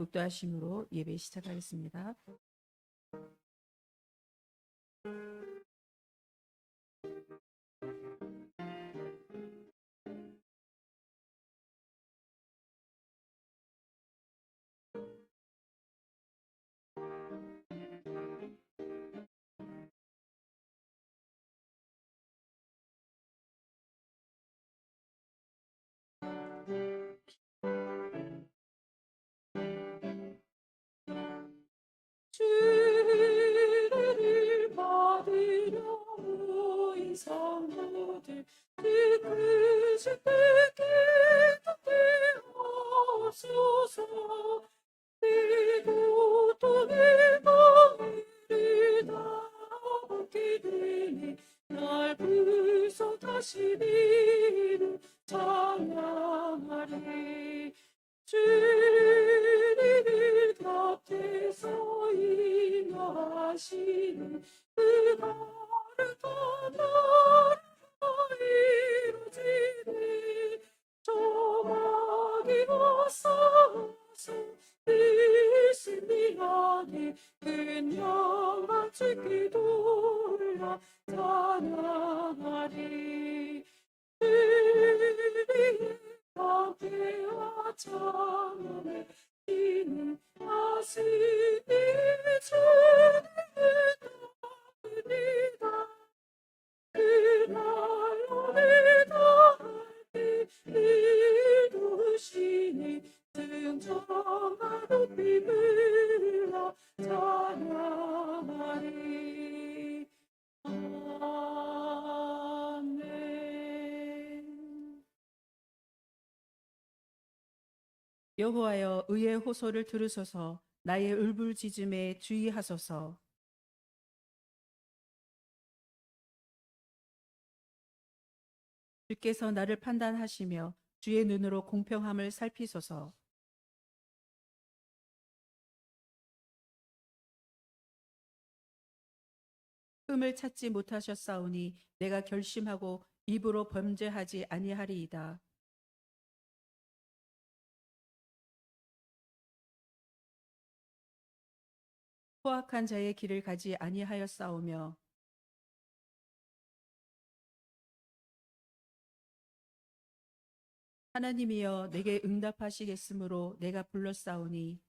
독도하심으로 예배 시작하겠습니다. 주례를 받으려 모인 성도들 그 주께 기도되옵소서. 그리고 또 내 마음을 다하게 되니 날 불러 다시 비를 찬양하리. 주님을 곁에서 임하시는 그 거룩한 나라가 이루어지네. 조막이 벗어서 승리하네. 그녀가 주께 돌아 찬양하리. 주님의 감회와 찬양을 지는 하시니 주님을 따릅니다. 그날 오늘 다할 때 이루시니 승천과 높이 불러 찬양하리. 아멘. 여호와여, 의의 호소를 들으소서. 나의 울부짖음에 주의하소서. 주께서 나를 판단하시며 주의 눈으로 공평함을 살피소서. 흠을 찾지 못하셨사오니 내가 결심하고 입으로 범죄하지 아니하리이다. 포악한 자의 길을 가지 아니하였사오며 하나님이여 내게 응답하시겠으므로 내가 불렀사오니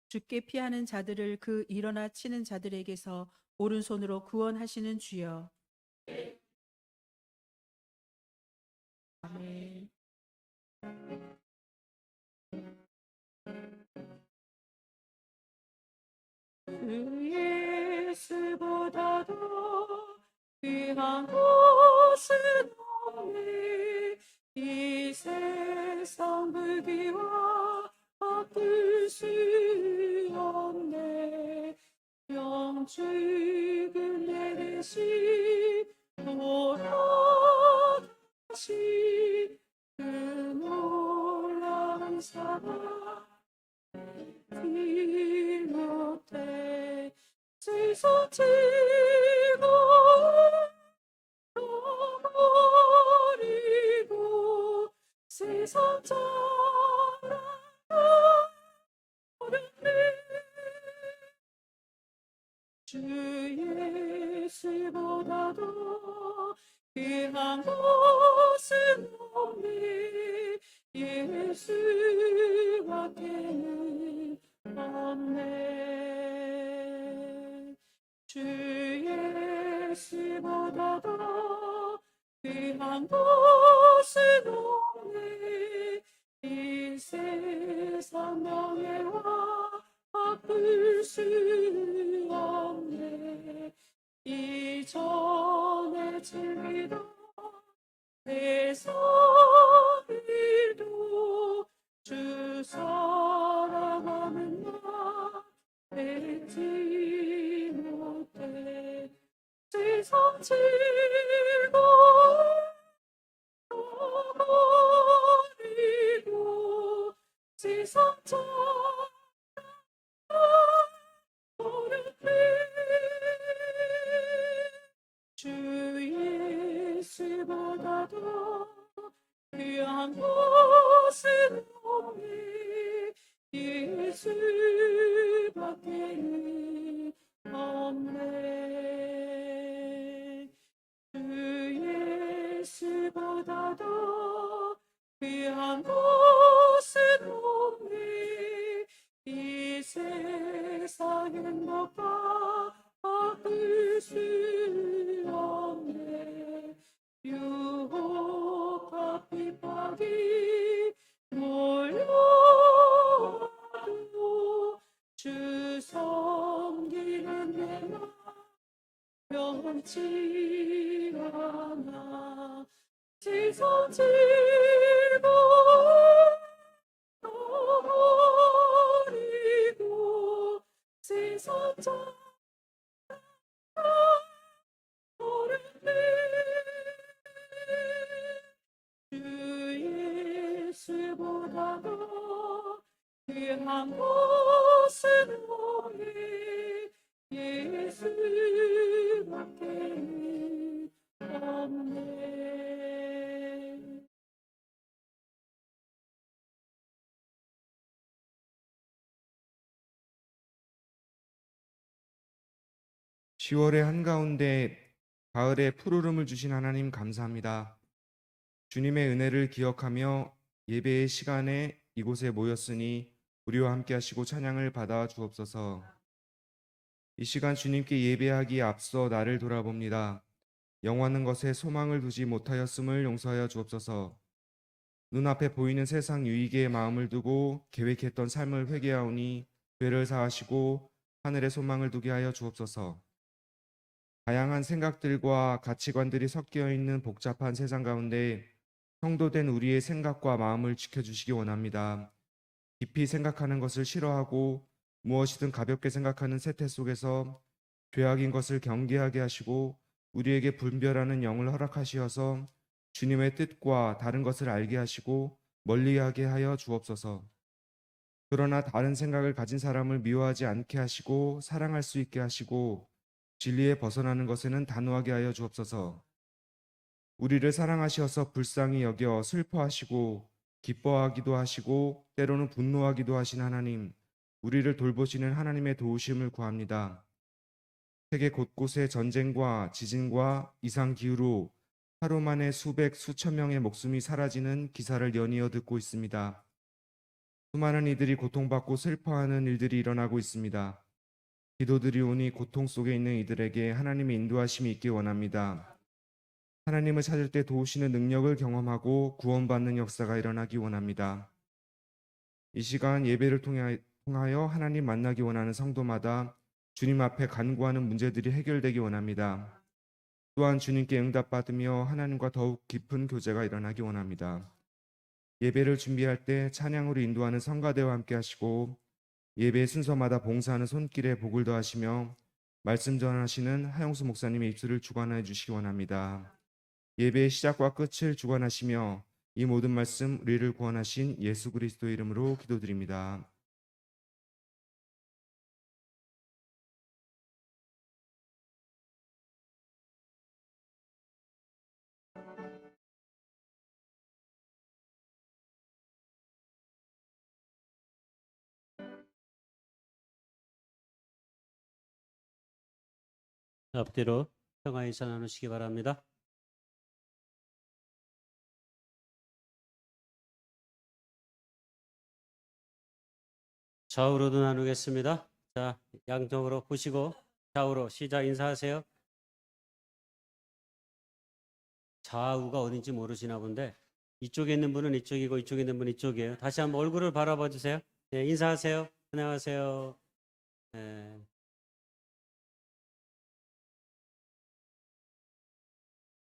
주께 피하는 자들을 그 일어나 치는 자들에게서 오른손으로 구원하시는 주여. 아멘. 그 예수보다도 귀한 것은 없네. 이 세상 불귀와 바꿀 수 없네. 영축은 내 대신 돌아가시. 그 놀라운 사랑 못해 세상 버리고 세상 자랑하는 주 예수보다도 귀한 것은 없네. 예수밖에는 없네. 주 예수보다도 귀한 것은 없네. 이 세상 명예와 바꿀 수 없네. 이전에 즐기던 세상 일도 주 사랑하는 나 잊지 못해. 세상 즐거움 버리고 세상 주 예수보다도 귀한 것은 행복과 바꿀 수 없네. 유혹과 핍박이 몰려와도 주 섬기는 내 맘 변치 않아. 찢어지고 버리고 세상 오르네. 주 예수보다도 귀한 것은 없네. 예수밖에 없네. 10월의 한가운데 가을의 푸르름을 주신 하나님 감사합니다. 주님의 은혜를 기억하며 예배의 시간에 이곳에 모였으니 우리와 함께 하시고 찬양을 받아 주옵소서. 이 시간 주님께 예배하기에 앞서 나를 돌아봅니다. 영원한 것에 소망을 두지 못하였음을 용서하여 주옵소서. 눈앞에 보이는 세상 유익에 마음을 두고 계획했던 삶을 회개하오니 죄를 사하시고 하늘에 소망을 두게 하여 주옵소서. 다양한 생각들과 가치관들이 섞여 있는 복잡한 세상 가운데 성도된 우리의 생각과 마음을 지켜주시기 원합니다. 깊이 생각하는 것을 싫어하고 무엇이든 가볍게 생각하는 세태 속에서 죄악인 것을 경계하게 하시고 우리에게 분별하는 영을 허락하시어서 주님의 뜻과 다른 것을 알게 하시고 멀리하게 하여 주옵소서. 그러나 다른 생각을 가진 사람을 미워하지 않게 하시고 사랑할 수 있게 하시고 진리에 벗어나는 것에는 단호하게 하여 주옵소서. 우리를 사랑하시어서 불쌍히 여겨 슬퍼하시고 기뻐하기도 하시고 때로는 분노하기도 하신 하나님, 우리를 돌보시는 하나님의 도우심을 구합니다. 세계 곳곳에 전쟁과 지진과 이상 기후로 하루 만에 수백 수천 명의 목숨이 사라지는 기사를 연이어 듣고 있습니다. 수많은 이들이 고통받고 슬퍼하는 일들이 일어나고 있습니다. 기도들이 오니 고통 속에 있는 이들에게 하나님의 인도하심이 있기 원합니다. 하나님을 찾을 때 도우시는 능력을 경험하고 구원받는 역사가 일어나기 원합니다. 이 시간 예배를 통하여 하나님 만나기 원하는 성도마다 주님 앞에 간구하는 문제들이 해결되기 원합니다. 또한 주님께 응답받으며 하나님과 더욱 깊은 교제가 일어나기 원합니다. 예배를 준비할 때 찬양으로 인도하는 성가대와 함께 하시고 예배 순서마다 봉사하는 손길에 복을 더하시며 말씀 전하시는 하영수 목사님의 입술을 주관하여 주시기 원합니다. 예배의 시작과 끝을 주관하시며 이 모든 말씀 우리를 구원하신 예수 그리스도의 이름으로 기도드립니다. 앞뒤로 평화 인사 나누시기 바랍니다. 좌우로도 나누겠습니다. 자, 양쪽으로 보시고 좌우로 시작. 인사하세요. 좌우가 어딘지 모르시나 본데 이쪽에 있는 분은 이쪽이고 이쪽에 있는 분은 이쪽이에요. 다시 한번 얼굴을 바라봐 주세요. 네, 인사하세요. 안녕하세요. 네.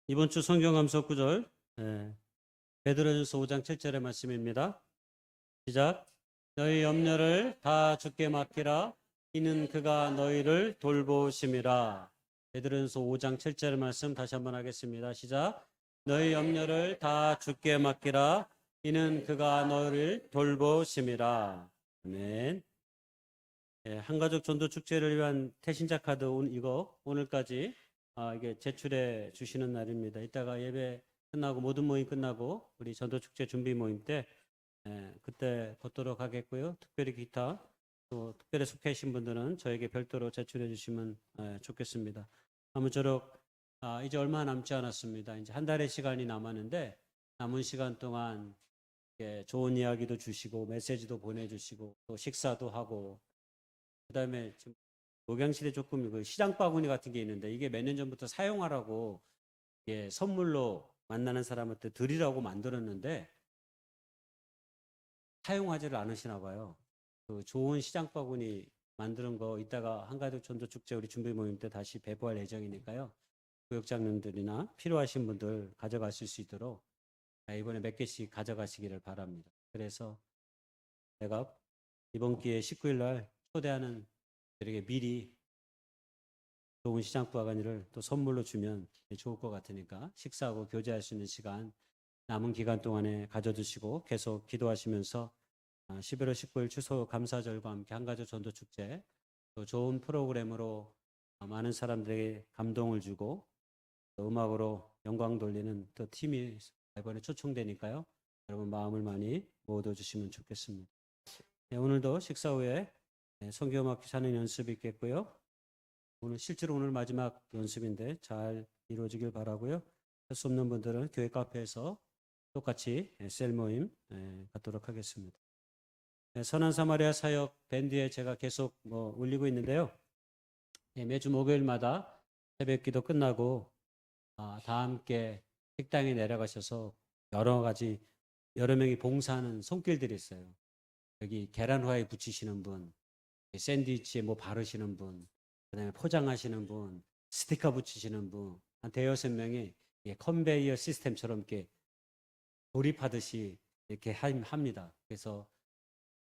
이번 주 성경 암석 구절 베드로전서 5장 7절의 말씀입니다. 시작. 너희 염려를 다 주께 맡기라. 이는 그가 너희를 돌보심이라. 베드로전서 5장 7절의 말씀 다시 한번 하겠습니다. 시작. 너희 염려를 다 주께 맡기라. 이는 그가 너희를 돌보심이라. 아멘. 한가족 전도 축제를 위한 태신자 카드 이거 오늘까지 이게 제출해 주시는 날입니다. 이따가 예배 끝나고 모든 모임 끝나고 우리 전도 축제 준비 모임 때 그때 받도록 하겠고요. 특별히 기타 또 특별히 속해 계신 분들은 저에게 별도로 제출해 주시면 좋겠습니다. 아무쪼록 이제 얼마 남지 않았습니다. 이제 한 달의 시간이 남았는데 남은 시간 동안 좋은 이야기도 주시고 메시지도 보내주시고 또 식사도 하고 그다음에 지금 목양실에 조금 그 시장 바구니 같은 게 있는데 이게 몇 년 전부터 사용하라고 이게 선물로 만나는 사람한테 드리라고 만들었는데 사용하지를 않으시나 봐요. 그 좋은 시장 바구니 만드는 거 이따가 한가득 전도 축제 우리 준비 모임 때 다시 배부할 예정이니까요. 교육장님들이나 필요하신 분들 가져가실 수 있도록 이번에 몇 개씩 가져가시기를 바랍니다. 그래서 내가 이번 기회에 19일 날 초대하는 들에게 미리 좋은 시장 바구니를 또 선물로 주면 좋을 것 같으니까 식사하고 교제할 수 있는 시간 남은 기간 동안에 가져두시고 계속 기도하시면서 11월 19일 추수 감사절과 함께 한가족 전도축제 또 좋은 프로그램으로 많은 사람들에게 감동을 주고 또 음악으로 영광 돌리는 또 팀이 이번에 초청되니까요. 여러분 마음을 많이 모아주시면 좋겠습니다. 네, 오늘도 식사 후에 성경음악 기사는 연습이 있겠고요. 실제로 오늘 마지막 연습인데 잘 이루어지길 바라고요. 할 수 없는 분들은 교회 카페에서 똑같이 셀 모임 갖도록 하겠습니다. 선한 사마리아 사역 밴드에 제가 계속 올리고 있는데요. 매주 목요일마다 새벽 기도 끝나고 다 함께 식당에 내려가셔서 여러 명이 봉사하는 손길들이 있어요. 여기 계란 후라이 붙이시는 분, 샌드위치에 뭐 바르시는 분, 그다음에 포장하시는 분, 스티커 붙이시는 분, 한 대여섯 명이 컨베이어 시스템처럼 이렇게 조립하듯이 이렇게 합니다. 그래서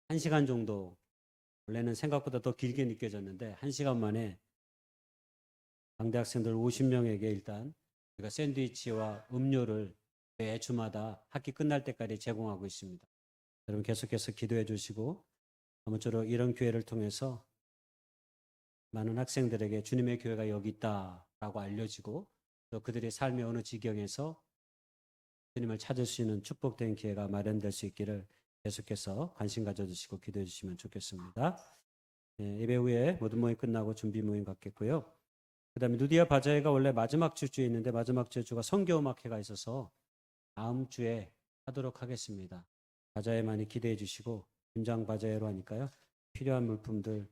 1시간 정도, 원래는 생각보다 더 길게 느껴졌는데 1시간 만에 강대 학생들 50명에게 일단 우리가 샌드위치와 음료를 매주마다 학기 끝날 때까지 제공하고 있습니다. 여러분 계속해서 기도해 주시고 아무쪼록 이런 기회를 통해서 많은 학생들에게 주님의 교회가 여기 있다라고 알려지고 또 그들의 삶의 어느 지경에서 주님을 찾을 수 있는 축복된 기회가 마련될 수 있기를 계속해서 관심 가져주시고 기도해 주시면 좋겠습니다. 예배 후에 모든 모임 끝나고 준비 모임 갖겠고요. 그 다음에 누디아 바자회가 원래 마지막 주에 있는데 마지막 주가 성교음악회가 있어서 다음 주에 하도록 하겠습니다. 바자회 많이 기대해 주시고 김장 바자회로 하니까요. 필요한 물품들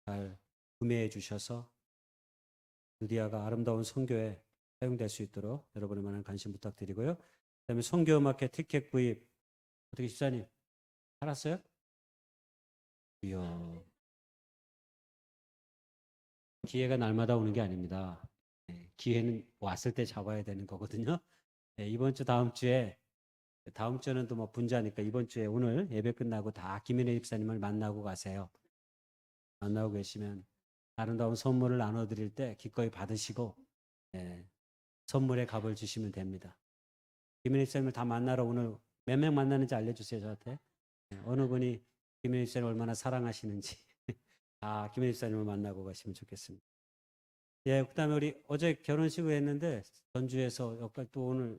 잘 구매해 주셔서 누디아가 아름다운 성교에 사용될 수 있도록 여러분의 많은 관심 부탁드리고요. 그 다음에 성교음악회 티켓 구입 어떻게 집사님 알았어요? 이야. 기회가 날마다 오는 게 아닙니다. 기회는 왔을 때 잡아야 되는 거거든요. 이번 주 다음 주는 또 뭐 분자니까 이번 주에 오늘 예배 끝나고 다 김인혜 집사님을 만나고 가세요. 만나고 계시면 아름다운 선물을 나눠드릴 때 기꺼이 받으시고 선물의 값을 주시면 됩니다. 김인혜 집사님을 다 만나러 오늘 몇 명 만나는지 알려주세요. 저한테. 어느 분이 김인혜 집사님을 얼마나 사랑하시는지 김인혜 집사님을 만나고 가시면 좋겠습니다. 그다음에 우리 어제 결혼식을 했는데 전주에서 여기까지 또 오늘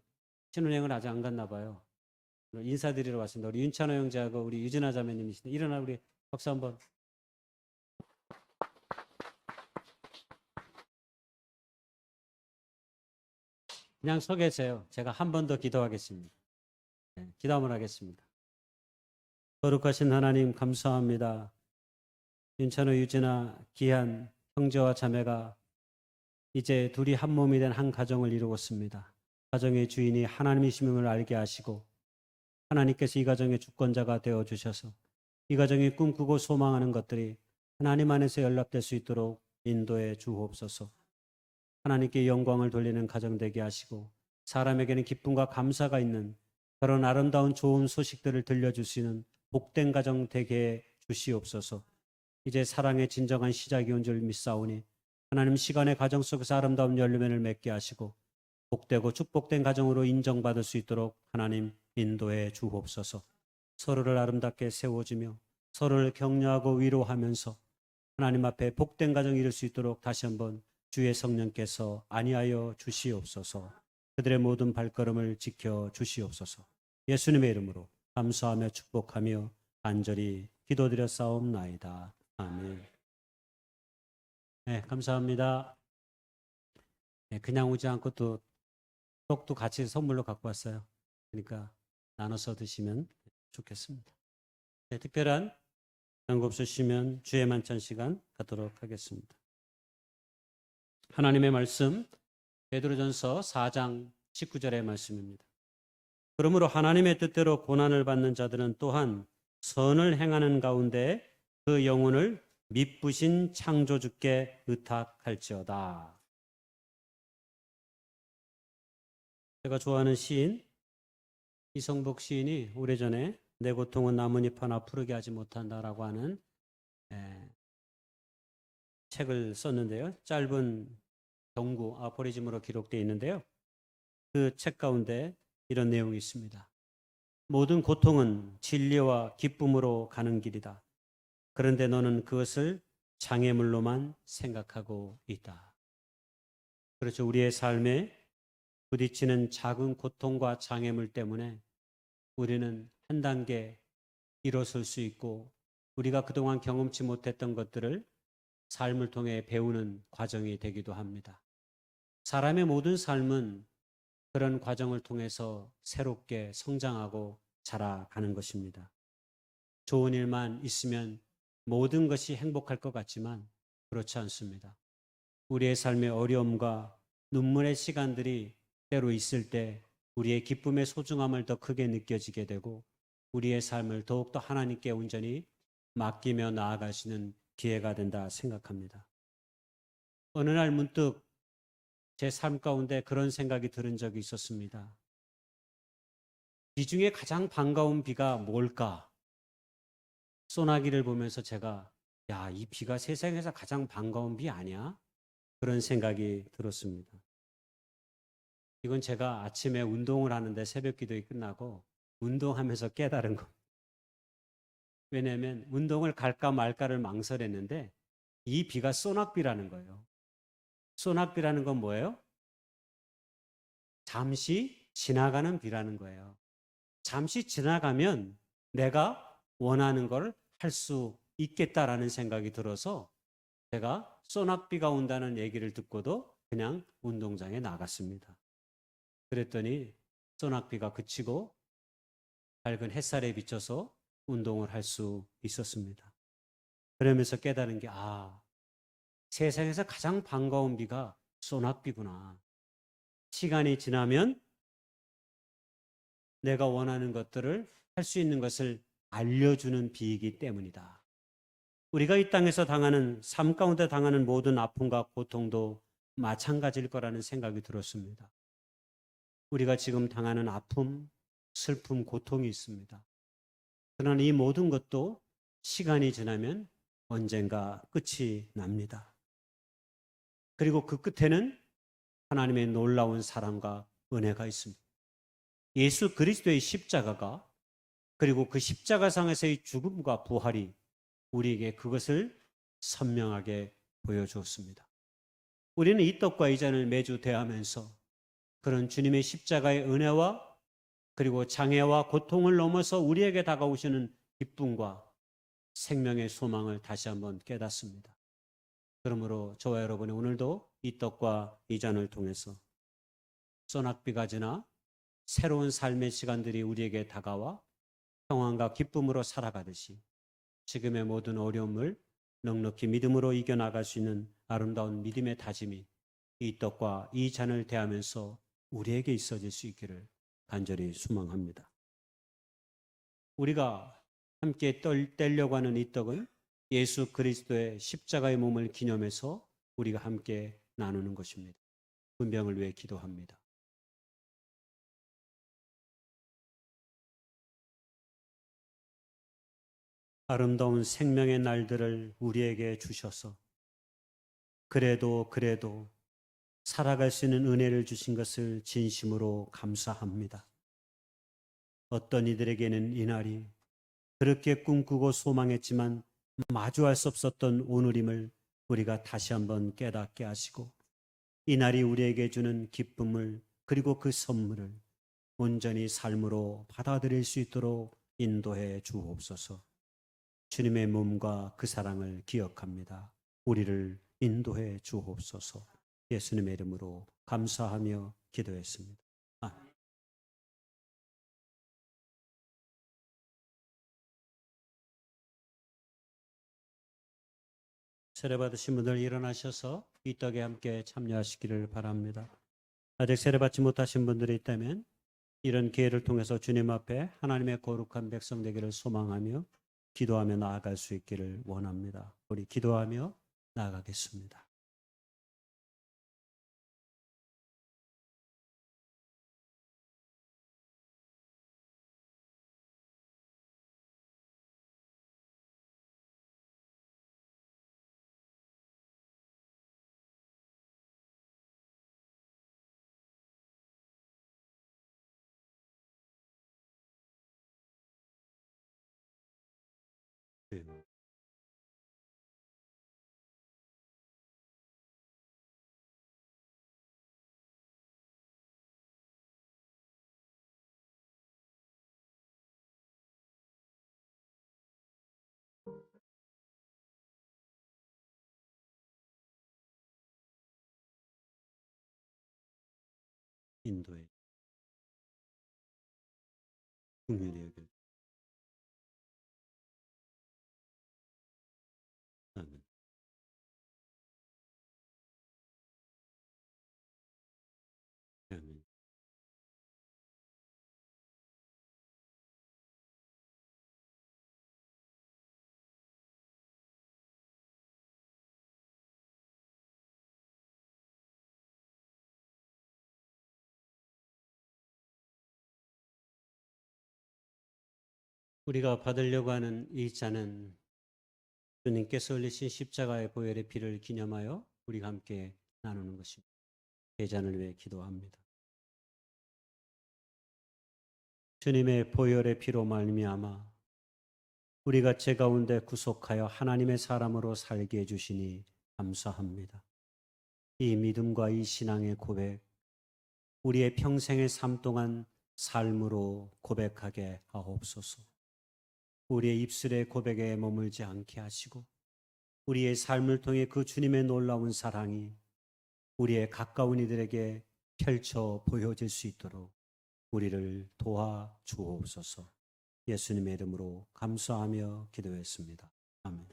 신혼여행을 아직 안 갔나 봐요. 인사드리러 왔습니다. 우리 윤찬호 형제하고 우리 유진아 자매님이신데 일어나 우리 박수 한번. 그냥 서 계세요. 제가 한 번 더 기도하겠습니다. 기도 한번 하겠습니다. 거룩하신 하나님 감사합니다. 윤찬호 유진아 귀한 형제와 자매가 이제 둘이 한 몸이 된 한 가정을 이루었습니다. 가정의 주인이 하나님이심을 알게 하시고 하나님께서 이 가정의 주권자가 되어주셔서 이 가정이 꿈꾸고 소망하는 것들이 하나님 안에서 연락될 수 있도록 인도해 주옵소서. 하나님께 영광을 돌리는 가정 되게 하시고 사람에게는 기쁨과 감사가 있는 그런 아름다운 좋은 소식들을 들려주시는 복된 가정 되게 주시옵소서. 이제 사랑의 진정한 시작이 온 줄 믿사오니 하나님 시간의 가정 속에서 아름다운 열매를 맺게 하시고 복되고 축복된 가정으로 인정받을 수 있도록 하나님 인도해 주옵소서. 서로를 아름답게 세워주며 서로를 격려하고 위로하면서 하나님 앞에 복된 가정 이룰 수 있도록 다시 한번 주의 성령께서 안위하여 주시옵소서. 그들의 모든 발걸음을 지켜 주시옵소서. 예수님의 이름으로 감사하며 축복하며 간절히 기도드려 싸움나이다. 아멘. 네, 감사합니다. 그냥 오지 않고 또 떡도 같이 선물로 갖고 왔어요. 그러니까 나눠서 드시면 좋겠습니다. 특별한 연금 쓰시면 주의 만찬 시간 갖도록 하겠습니다. 하나님의 말씀 베드로전서 4장 19절의 말씀입니다. 그러므로 하나님의 뜻대로 고난을 받는 자들은 또한 선을 행하는 가운데 그 영혼을 미쁘신 창조주께 의탁할지어다. 제가 좋아하는 시인 이성복 시인이 오래전에 내 고통은 나뭇잎 하나 푸르게 하지 못한다라고 하는 책을 썼는데요. 짧은 경구 아포리즘으로 기록되어 있는데요. 그 책 가운데 이런 내용이 있습니다. 모든 고통은 진리와 기쁨으로 가는 길이다. 그런데 너는 그것을 장애물로만 생각하고 있다. 그렇죠. 우리의 삶에 부딪히는 작은 고통과 장애물 때문에 우리는 한 단계 일어설 수 있고 우리가 그동안 경험치 못했던 것들을 삶을 통해 배우는 과정이 되기도 합니다. 사람의 모든 삶은 그런 과정을 통해서 새롭게 성장하고 자라가는 것입니다. 좋은 일만 있으면 모든 것이 행복할 것 같지만 그렇지 않습니다. 우리의 삶의 어려움과 눈물의 시간들이 때로 있을 때 우리의 기쁨의 소중함을 더 크게 느껴지게 되고 우리의 삶을 더욱더 하나님께 온전히 맡기며 나아가시는 기회가 된다 생각합니다. 어느 날 문득 제 삶 가운데 그런 생각이 들은 적이 있었습니다. 비 중에 가장 반가운 비가 뭘까? 소나기를 보면서 제가 이 비가 세상에서 가장 반가운 비 아니야? 그런 생각이 들었습니다. 이건 제가 아침에 운동을 하는데 새벽 기도가 끝나고 운동하면서 깨달은 겁니다. 왜냐하면 운동을 갈까 말까를 망설였는데 이 비가 소낙비라는 거예요. 소낙비라는 건 뭐예요? 잠시 지나가는 비라는 거예요. 잠시 지나가면 내가 원하는 걸 할 수 있겠다라는 생각이 들어서 제가 소낙비가 온다는 얘기를 듣고도 그냥 운동장에 나갔습니다. 그랬더니 소낙비가 그치고 밝은 햇살에 비춰서 운동을 할 수 있었습니다. 그러면서 깨달은 게 세상에서 가장 반가운 비가 소낙비구나. 시간이 지나면 내가 원하는 것들을 할 수 있는 것을 알려주는 비이기 때문이다. 우리가 이 땅에서 당하는 삶 가운데 당하는 모든 아픔과 고통도 마찬가지일 거라는 생각이 들었습니다. 우리가 지금 당하는 아픔, 슬픔, 고통이 있습니다. 그러나 이 모든 것도 시간이 지나면 언젠가 끝이 납니다. 그리고 그 끝에는 하나님의 놀라운 사랑과 은혜가 있습니다. 예수 그리스도의 십자가가 그리고 그 십자가상에서의 죽음과 부활이 우리에게 그것을 선명하게 보여주었습니다. 우리는 이 떡과 이 잔을 매주 대하면서 그런 주님의 십자가의 은혜와 그리고 장애와 고통을 넘어서 우리에게 다가오시는 기쁨과 생명의 소망을 다시 한번 깨닫습니다. 그러므로 저와 여러분이 오늘도 이 떡과 이 잔을 통해서 소낙비가 지나 새로운 삶의 시간들이 우리에게 다가와 평안과 기쁨으로 살아가듯이 지금의 모든 어려움을 넉넉히 믿음으로 이겨나갈 수 있는 아름다운 믿음의 다짐이 이 떡과 이 잔을 대하면서 우리에게 있어질 수 있기를 간절히 소망합니다. 우리가 함께 떼려고 하는 이 떡은 예수 그리스도의 십자가의 몸을 기념해서 우리가 함께 나누는 것입니다. 분병을 위해 기도합니다. 아름다운 생명의 날들을 우리에게 주셔서 그래도 살아갈 수 있는 은혜를 주신 것을 진심으로 감사합니다. 어떤 이들에게는 이날이 그렇게 꿈꾸고 소망했지만 마주할 수 없었던 오늘임을 우리가 다시 한번 깨닫게 하시고 이날이 우리에게 주는 기쁨을 그리고 그 선물을 온전히 삶으로 받아들일 수 있도록 인도해 주옵소서. 주님의 몸과 그 사랑을 기억합니다. 우리를 인도해 주옵소서. 예수님의 이름으로 감사하며 기도했습니다. 아멘. 세례 받으신 분들 일어나셔서 이 떡에 함께 참여하시기를 바랍니다. 아직 세례받지 못하신 분들이 있다면 이런 기회를 통해서 주님 앞에 하나님의 거룩한 백성 되기를 소망하며 기도하며 나아갈 수 있기를 원합니다. 우리 기도하며 나아가겠습니다. 인도에 국민의 여길. 아멘. 아멘. 우리가 받으려고 하는 이 잔은 주님께서 흘리신 십자가의 보혈의 피를 기념하여 우리가 함께 나누는 것입니다. 대잔을 위해 기도합니다. 주님의 보혈의 피로 말미암아 우리가 죄 가운데 구속하여 하나님의 사람으로 살게 해주시니 감사합니다. 이 믿음과 이 신앙의 고백, 우리의 평생의 삶 동안 삶으로 고백하게 하옵소서. 우리의 입술의 고백에 머물지 않게 하시고 우리의 삶을 통해 그 주님의 놀라운 사랑이 우리의 가까운 이들에게 펼쳐 보여질 수 있도록 우리를 도와 주옵소서. 예수님의 이름으로 감사하며 기도했습니다. 아멘.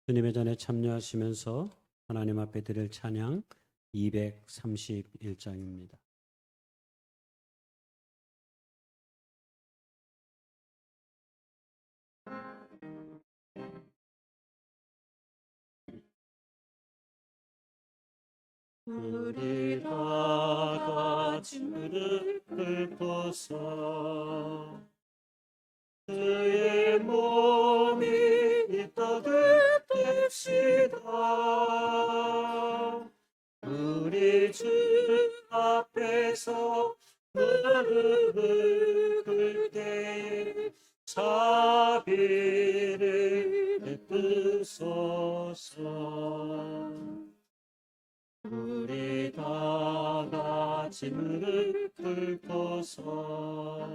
주님의 전에 참여하시면서 하나님 앞에 드릴 찬양 231장입니다. 우리 다 같이 무릎 꿇고서 그의 몸이 이 떡을 띨시다. 우리 주 앞에서 무릎을 꿇을 때에 자비를 베푸소서. 우리 다 같이 무릎 꿇고서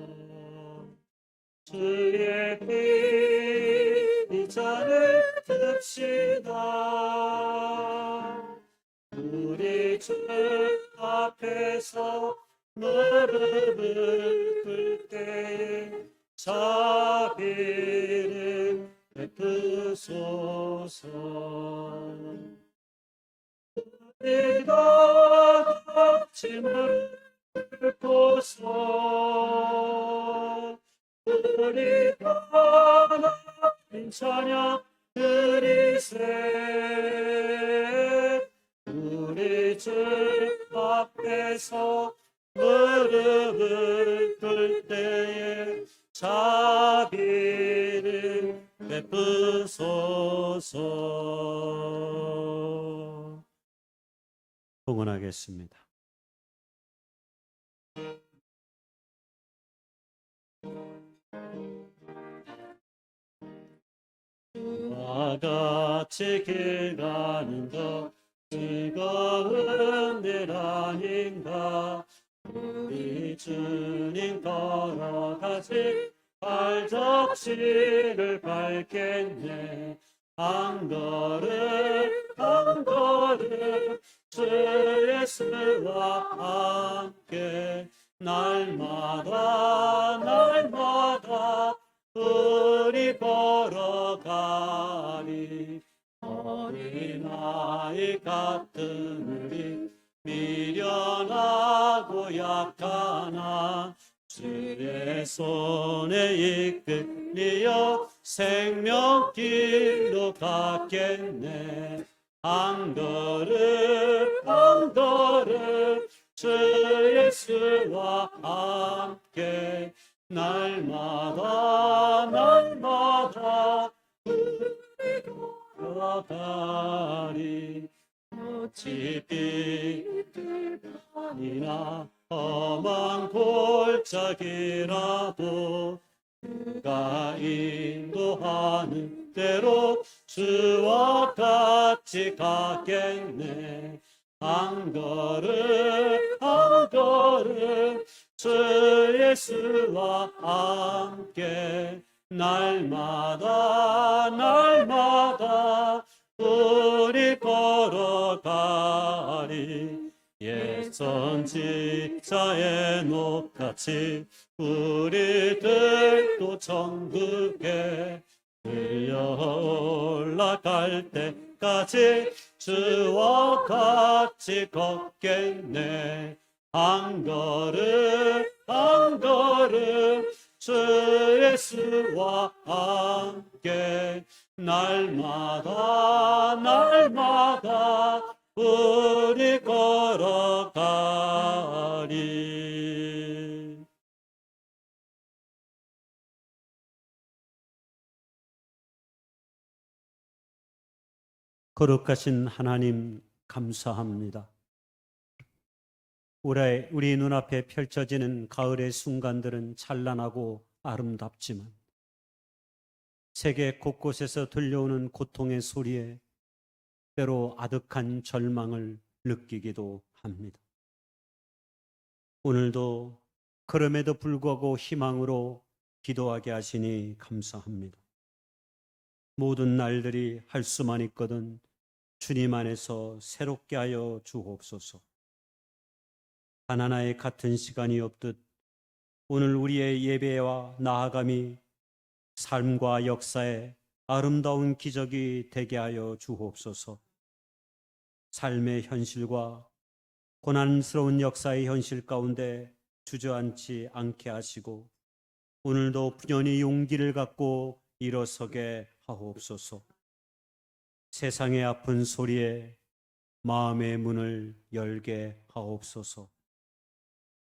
주의 피 이 잔을 듭시다. 우리 주 앞에서 무릎을 꿇을 때에 자비를 베푸소서. 우리 다 같이 무릎 꿇고서 우리 하나님 찬양 드리세. 우리 주 앞에서 무릎을 꿇을 때에 자비를 베푸소서. 봉헌하겠습니다. 다 같이 길 가는 것 즐거운 일 아닌가. 우리 주님 걸어가지 발자취를 밟겠네. 한 걸음 한 걸음 주 예수와 함께 날마다 우리 걸어가리. 어린아이 같은 우리 미련하고 약하나 주의 손에 이끌리어 생명길로 갔겠네. 한 걸음 한 걸음 주 예수와 함께 날마다 걸어가리. 꽃이 피들이나 험한 골짜기라도 그가 인도하는 대로 주와 같이 가겠네. 한 걸음 한 걸음 주 예수와 함께 날마다 우리 걸어가리. 옛 선지자의 녹같이 우리들도 천국에 들려 올라갈 때까지 주와 같이 걷겠네. 한 걸음 한 걸음 주 예수와 함께 날마다 우리 걸어가리. 거룩하신 하나님, 감사합니다. 우리 눈앞에 펼쳐지는 가을의 순간들은 찬란하고 아름답지만 세계 곳곳에서 들려오는 고통의 소리에 때로 아득한 절망을 느끼기도 합니다. 오늘도 그럼에도 불구하고 희망으로 기도하게 하시니 감사합니다. 모든 날들이 할 수만 있거든 주님 안에서 새롭게 하여 주옵소서. 바나나의 같은 시간이 없듯 오늘 우리의 예배와 나아감이 삶과 역사에 아름다운 기적이 되게 하여 주옵소서. 삶의 현실과 고난스러운 역사의 현실 가운데 주저앉지 않게 하시고 오늘도 부연히 용기를 갖고 일어서게 하옵소서. 세상의 아픈 소리에 마음의 문을 열게 하옵소서.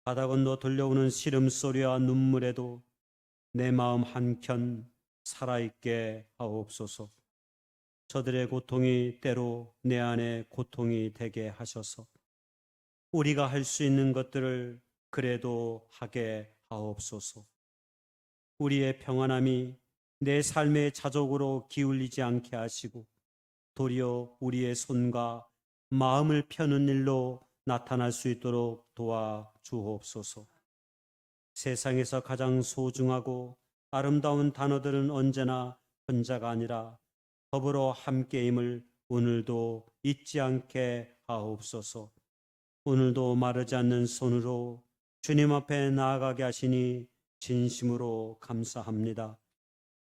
바다 건너 들려오는 시름소리와 눈물에도 내 마음 한켠 살아있게 하옵소서. 저들의 고통이 때로 내 안에 고통이 되게 하셔서 우리가 할 수 있는 것들을 그래도 하게 하옵소서. 우리의 평안함이 내 삶의 자족으로 기울이지 않게 하시고 도리어 우리의 손과 마음을 펴는 일로 나타날 수 있도록 도와 주옵소서. 세상에서 가장 소중하고 아름다운 단어들은 언제나 혼자가 아니라 더불어 함께임을 오늘도 잊지 않게 하옵소서. 오늘도 마르지 않는 손으로 주님 앞에 나아가게 하시니 진심으로 감사합니다.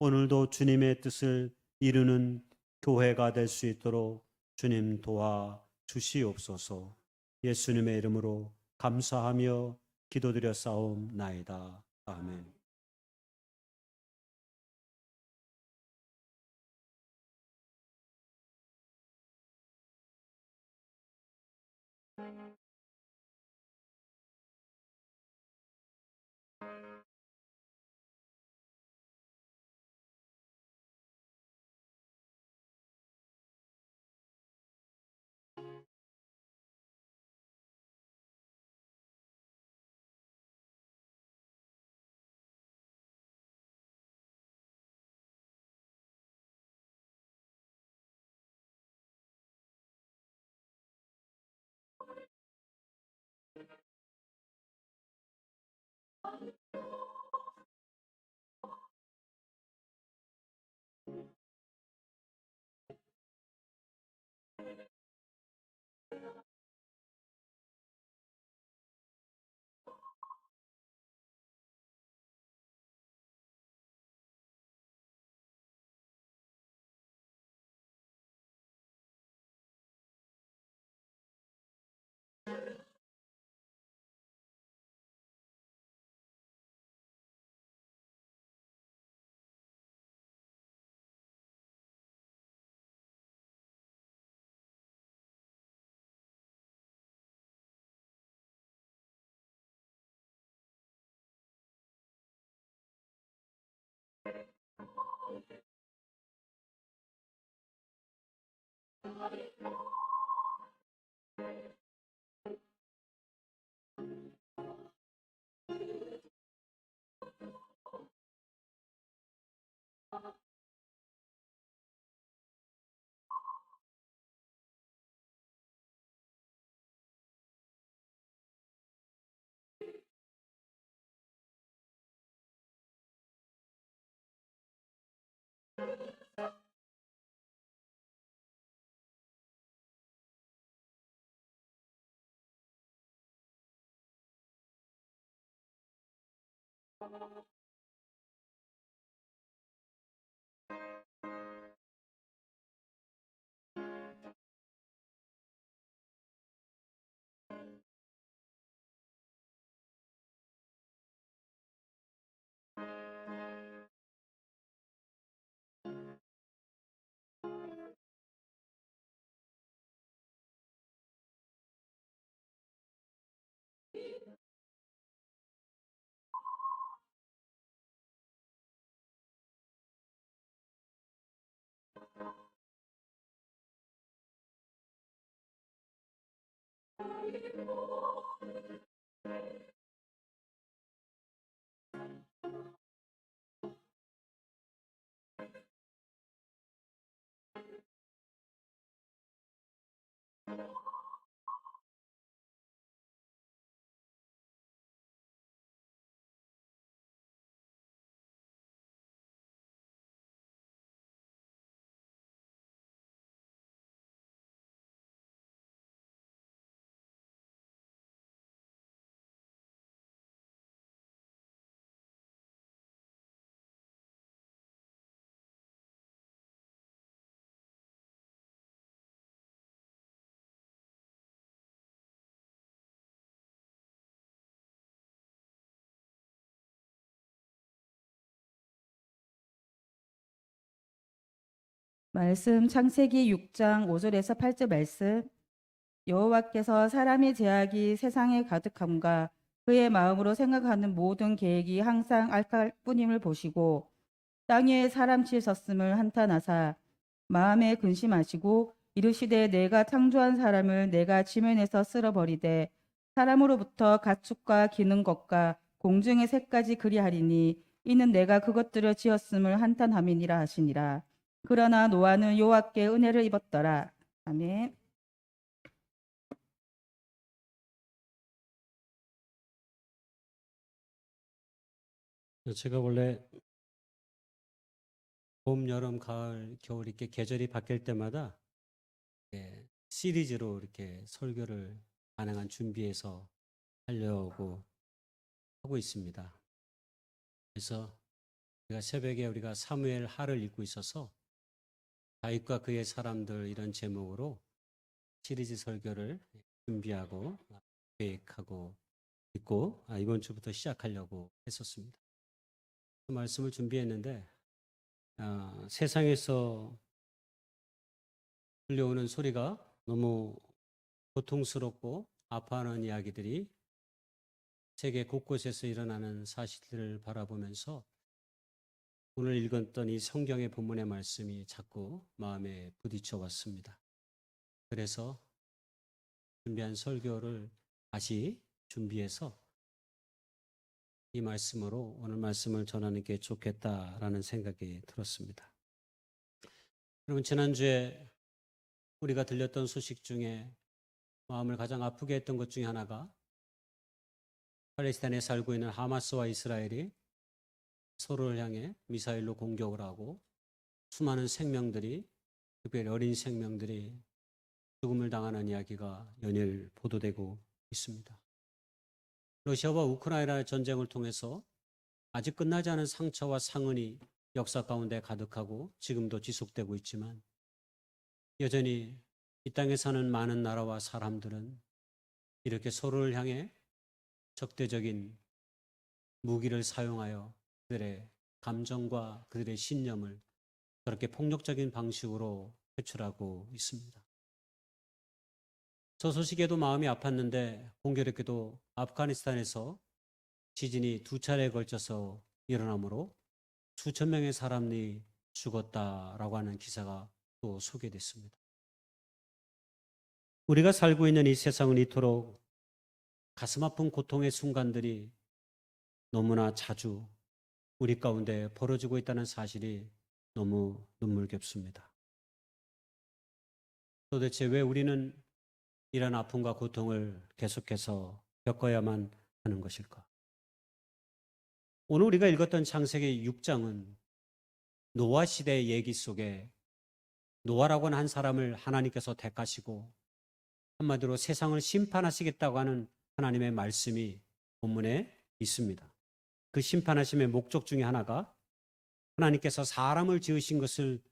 오늘도 주님의 뜻을 이루는 교회가 될 수 있도록 주님 도와 주시옵소서. 예수님의 이름으로 감사하며 기도드려 싸움나이다. 아멘. 말씀 창세기 6장 5절에서 8절 말씀. 여호와께서 사람의 제약이 세상에 가득함과 그의 마음으로 생각하는 모든 계획이 항상 악할 뿐임을 보시고 땅 위에 사람 치셨음을 한탄하사 마음에 근심하시고 이르시되 내가 창조한 사람을 내가 지면에서 쓸어버리되 사람으로부터 가축과 기는 것과 공중의 새까지 그리하리니 이는 내가 그것들을 지었음을 한탄함이니라 하시니라. 그러나 노아는 여호와께 은혜를 입었더라. 아멘. 제가 원래 봄, 여름, 가을, 겨울 이렇게 계절이 바뀔 때마다 시리즈로 이렇게 설교를 가능한 준비해서 하려고 하고 있습니다. 그래서 우리가 새벽에 우리가 사무엘 하를 읽고 있어서 다윗과 그의 사람들 이런 제목으로 시리즈 설교를 준비하고 계획하고 있고 이번 주부터 시작하려고 했었습니다. 그 말씀을 준비했는데 세상에서 들려오는 소리가 너무 고통스럽고 아파하는 이야기들이 세계 곳곳에서 일어나는 사실들을 바라보면서 오늘 읽었던 이 성경의 본문의 말씀이 자꾸 마음에 부딪혀 왔습니다. 그래서 준비한 설교를 다시 준비해서 이 말씀으로 오늘 말씀을 전하는 게 좋겠다라는 생각이 들었습니다. 여러분, 지난주에 우리가 들렸던 소식 중에 마음을 가장 아프게 했던 것 중에 하나가 팔레스타인에 살고 있는 하마스와 이스라엘이 서로를 향해 미사일로 공격을 하고 수많은 생명들이, 특별히 어린 생명들이 죽음을 당하는 이야기가 연일 보도되고 있습니다. 러시아와 우크라이나 전쟁을 통해서 아직 끝나지 않은 상처와 상흔이 역사 가운데 가득하고 지금도 지속되고 있지만 여전히 이 땅에 사는 많은 나라와 사람들은 이렇게 서로를 향해 적대적인 무기를 사용하여 그들의 감정과 그들의 신념을 그렇게 폭력적인 방식으로 표출하고 있습니다. 저 소식에도 마음이 아팠는데 공교롭게도 아프가니스탄에서 지진이 2차례에 걸쳐서 일어나므로 수천 명의 사람이 죽었다라고 하는 기사가 또 소개됐습니다. 우리가 살고 있는 이 세상은 이토록 가슴 아픈 고통의 순간들이 너무나 자주 우리 가운데 벌어지고 있다는 사실이 너무 눈물겹습니다. 도대체 왜 우리는 이런 아픔과 고통을 계속해서 겪어야만 하는 것일까? 오늘 우리가 읽었던 창세기 6장은 노아 시대의 얘기 속에 노아라고 하는 한 사람을 하나님께서 택하시고 한마디로 세상을 심판하시겠다고 하는 하나님의 말씀이 본문에 있습니다. 그 심판하심의 목적 중에 하나가 하나님께서 사람을 지으신 것을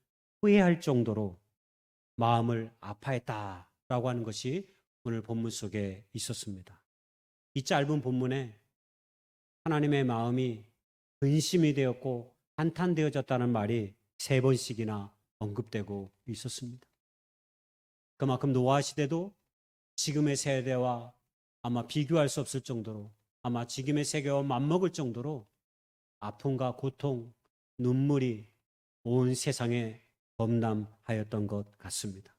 후회할 정도로 마음을 아파했다라고 하는 것이 오늘 본문 속에 있었습니다. 이 짧은 본문에 하나님의 마음이 근심이 되었고 한탄되어졌다는 말이 3번씩이나 언급되고 있었습니다. 그만큼 노아 시대도 지금의 세대와 아마 비교할 수 없을 정도로, 아마 지금의 세계와 맞먹을 정도로 아픔과 고통, 눈물이 온 세상에 범람하였던 것 같습니다.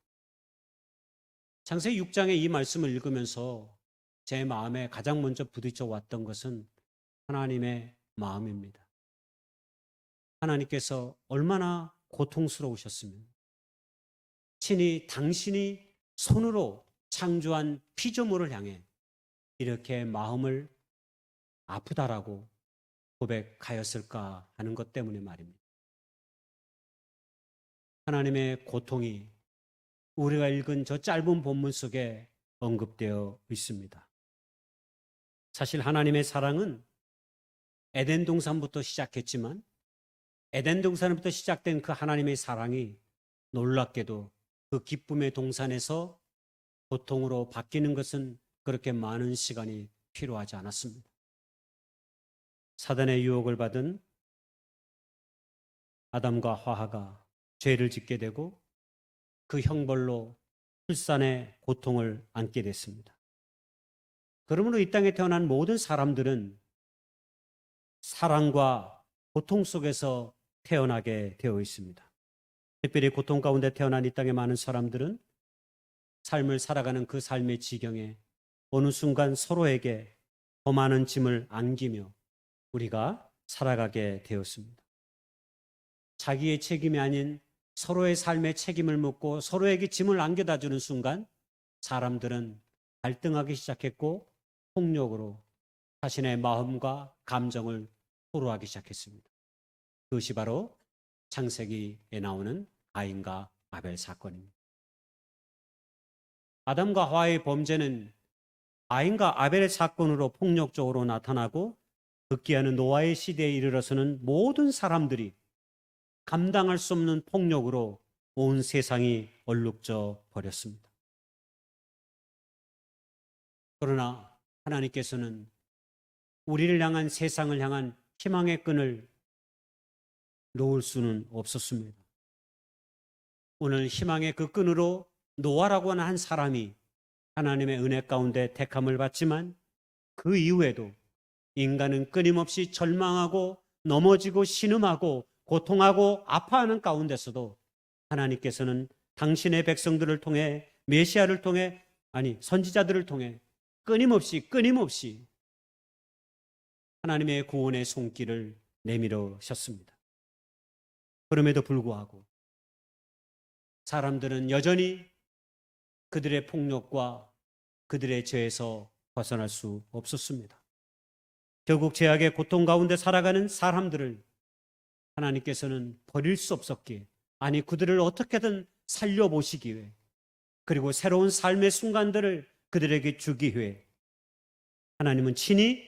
창세기 6장의 이 말씀을 읽으면서 제 마음에 가장 먼저 부딪혀 왔던 것은 하나님의 마음입니다. 하나님께서 얼마나 고통스러우셨으면 친히 당신이 손으로 창조한 피조물을 향해 이렇게 마음을 아프다라고 고백하였을까 하는 것 때문에 말입니다. 하나님의 고통이 우리가 읽은 저 짧은 본문 속에 언급되어 있습니다. 사실 하나님의 사랑은 에덴 동산부터 시작했지만 에덴 동산부터 시작된 그 하나님의 사랑이 놀랍게도 그 기쁨의 동산에서 고통으로 바뀌는 것은 그렇게 많은 시간이 필요하지 않았습니다. 사단의 유혹을 받은 아담과 하와가 죄를 짓게 되고 그 형벌로 출산의 고통을 안게 됐습니다. 그러므로 이 땅에 태어난 모든 사람들은 사랑과 고통 속에서 태어나게 되어 있습니다. 특별히 고통 가운데 태어난 이 땅의 많은 사람들은 삶을 살아가는 그 삶의 지경에 어느 순간 서로에게 더 많은 짐을 안기며 우리가 살아가게 되었습니다. 자기의 책임이 아닌 서로의 삶의 책임을 묻고 서로에게 짐을 안겨다 주는 순간 사람들은 갈등하기 시작했고 폭력으로 자신의 마음과 감정을 토로하기 시작했습니다. 그것이 바로 창세기에 나오는 가인과 아벨 사건입니다. 아담과 하와의 범죄는 가인과 아벨의 사건으로 폭력적으로 나타나고 급기야는 노아의 시대에 이르러서는 모든 사람들이 감당할 수 없는 폭력으로 온 세상이 얼룩져 버렸습니다. 그러나 하나님께서는 우리를 향한 세상을 향한 희망의 끈을 놓을 수는 없었습니다. 오늘 희망의 그 끈으로 노아라고 하는 한 사람이 하나님의 은혜 가운데 택함을 받지만 그 이후에도 인간은 끊임없이 절망하고 넘어지고 신음하고 고통하고 아파하는 가운데서도 하나님께서는 당신의 백성들을 통해 메시아를 통해 선지자들을 통해 끊임없이 하나님의 구원의 손길을 내밀으셨습니다. 그럼에도 불구하고 사람들은 여전히 그들의 폭력과 그들의 죄에서 벗어날 수 없었습니다. 결국 죄악의 고통 가운데 살아가는 사람들을 하나님께서는 버릴 수 없었기에 그들을 어떻게든 살려보시기 위해 그리고 새로운 삶의 순간들을 그들에게 주기 위해 하나님은 친히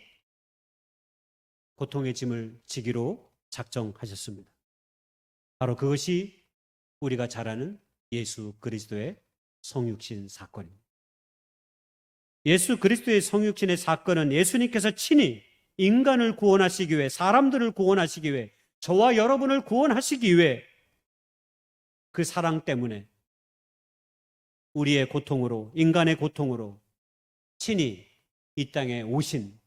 고통의 짐을 지기로 작정하셨습니다. 바로 그것이 우리가 잘 아는 예수 그리스도의 성육신 사건입니다. 예수 그리스도의 성육신의 사건은 예수님께서 친히 인간을 구원하시기 위해 사람들을 구원하시기 위해 저와 여러분을 구원하시기 위해 그 사랑 때문에 우리의 고통으로 인간의 고통으로 친히 이 땅에 오신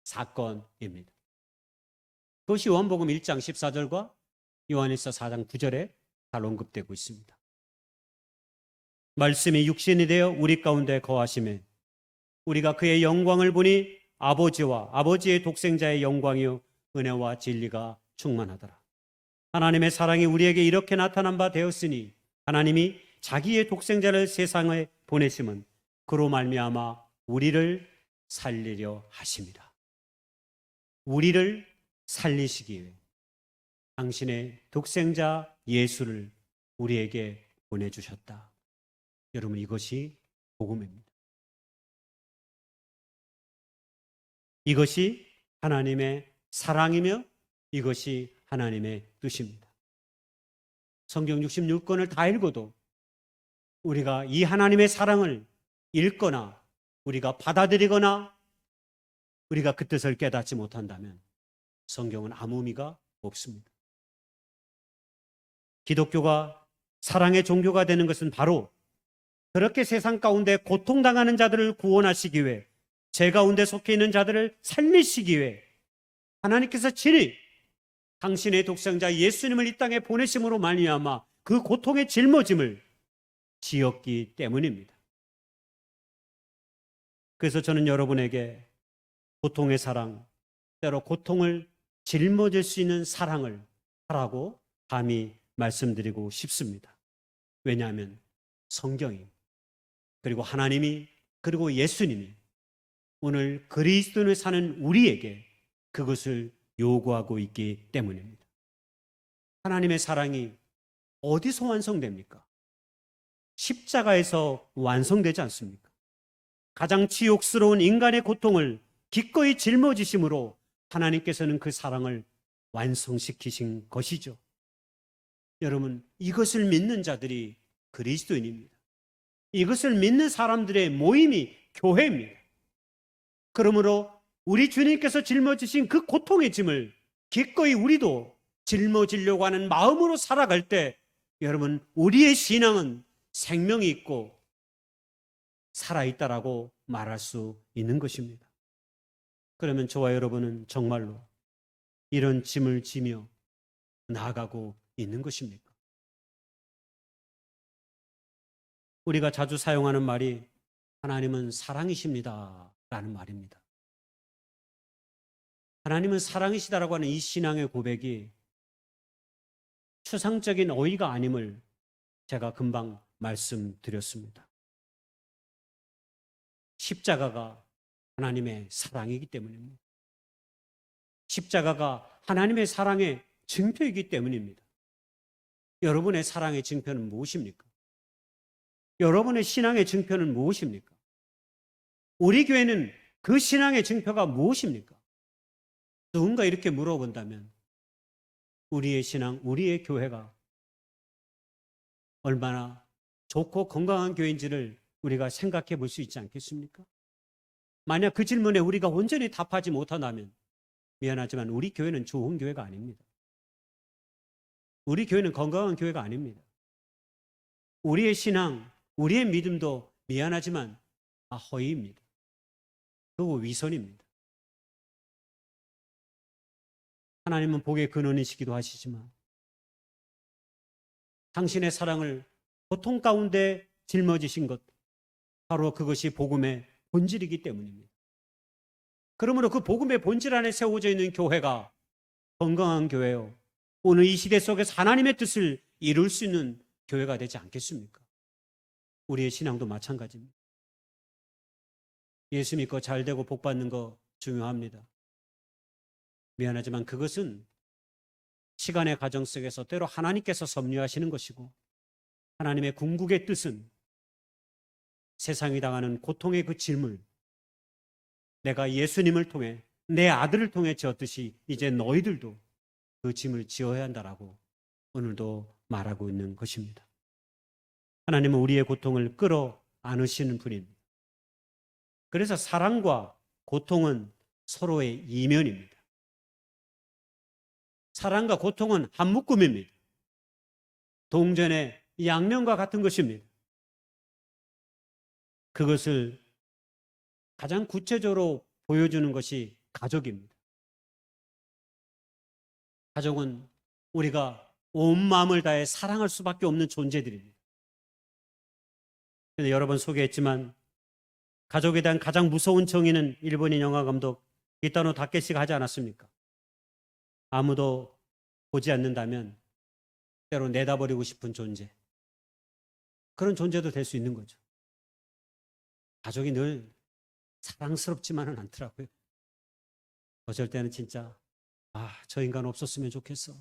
사건입니다. 그것이 요한복음 1장 14절과 요한일서 4장 9절에 잘 언급되고 있습니다. 말씀이 육신이 되어 우리 가운데 거하심에 우리가 그의 영광을 보니 아버지와 아버지의 독생자의 영광이요 은혜와 진리가 충만하더라. 하나님의 사랑이 우리에게 이렇게 나타난 바 되었으니 하나님이 자기의 독생자를 세상에 보내심은 그로 말미암아 우리를 살리려 하심이라. 우리를 살리시기 위해 당신의 독생자 예수를 우리에게 보내주셨다. 여러분, 이것이 복음입니다. 이것이 하나님의 사랑이며 이것이 하나님의 뜻입니다. 성경 66권을 다 읽어도 우리가 이 하나님의 사랑을 읽거나 우리가 받아들이거나 우리가 그 뜻을 깨닫지 못한다면 성경은 아무 의미가 없습니다. 기독교가 사랑의 종교가 되는 것은 바로 그렇게 세상 가운데 고통당하는 자들을 구원하시기 위해 죄 가운데 속해 있는 자들을 살리시기 위해 하나님께서 친히 당신의 독생자 예수님을 이 땅에 보내심으로 말미암아 그 고통의 짊어짐을 지었기 때문입니다. 그래서 저는 여러분에게 고통의 사랑, 때로 고통을 짊어질 수 있는 사랑을 하라고 감히 말씀드리고 싶습니다. 왜냐하면 성경이 그리고 하나님이 그리고 예수님이 오늘 그리스도인을 사는 우리에게 그것을 요구하고 있기 때문입니다. 하나님의 사랑이 어디서 완성됩니까? 십자가에서 완성되지 않습니까? 가장 치욕스러운 인간의 고통을 기꺼이 짊어지심으로 하나님께서는 그 사랑을 완성시키신 것이죠. 여러분, 이것을 믿는 자들이 그리스도인입니다. 이것을 믿는 사람들의 모임이 교회입니다. 그러므로 우리 주님께서 짊어지신 그 고통의 짐을 기꺼이 우리도 짊어지려고 하는 마음으로 살아갈 때 여러분, 우리의 신앙은 생명이 있고 살아있다라고 말할 수 있는 것입니다. 그러면 저와 여러분은 정말로 이런 짐을 지며 나아가고 있는 것입니까? 우리가 자주 사용하는 말이 하나님은 사랑이십니다 라는 말입니다. 하나님은 사랑이시다라고 하는 이 신앙의 고백이 추상적인 어휘가 아님을 제가 금방 말씀드렸습니다. 십자가가 하나님의 사랑이기 때문입니다. 십자가가 하나님의 사랑의 증표이기 때문입니다. 여러분의 사랑의 증표는 무엇입니까? 여러분의 신앙의 증표는 무엇입니까? 우리 교회는 그 신앙의 증표가 무엇입니까? 누군가 이렇게 물어본다면 우리의 신앙, 우리의 교회가 얼마나 좋고 건강한 교회인지를 우리가 생각해 볼 수 있지 않겠습니까? 만약 그 질문에 우리가 온전히 답하지 못한다면 미안하지만 우리 교회는 좋은 교회가 아닙니다. 우리 교회는 건강한 교회가 아닙니다. 우리의 신앙, 우리의 믿음도 미안하지만 허위입니다. 그리고 위선입니다. 하나님은 복의 근원이시기도 하시지만 당신의 사랑을 고통 가운데 짊어지신 것, 바로 그것이 복음의 본질이기 때문입니다. 그러므로 그 복음의 본질 안에 세워져 있는 교회가 건강한 교회요, 오늘 이 시대 속에서 하나님의 뜻을 이룰 수 있는 교회가 되지 않겠습니까? 우리의 신앙도 마찬가지입니다. 예수 믿고 잘 되고 복 받는 거 중요합니다. 미안하지만 그것은 시간의 과정 속에서 때로 하나님께서 섭리하시는 것이고, 하나님의 궁극의 뜻은 세상이 당하는 고통의 그 짐을 내가 예수님을 통해, 내 아들을 통해 지었듯이 이제 너희들도 그 짐을 지어야 한다라고 오늘도 말하고 있는 것입니다. 하나님은 우리의 고통을 끌어 안으시는 분입니다. 그래서 사랑과 고통은 서로의 이면입니다. 사랑과 고통은 한 묶음입니다. 동전의 양면과 같은 것입니다. 그것을 가장 구체적으로 보여주는 것이 가족입니다. 가족은 우리가 온 마음을 다해 사랑할 수밖에 없는 존재들입니다. 근데 여러 번 소개했지만 가족에 대한 가장 무서운 정의는 일본인 영화 감독 이타노 다케시가 하지 않았습니까? 아무도 보지 않는다면 때로 내다버리고 싶은 존재. 그런 존재도 될 수 있는 거죠. 가족이 늘 사랑스럽지만은 않더라고요. 어쩔 때는 진짜 저 인간 없었으면 좋겠어.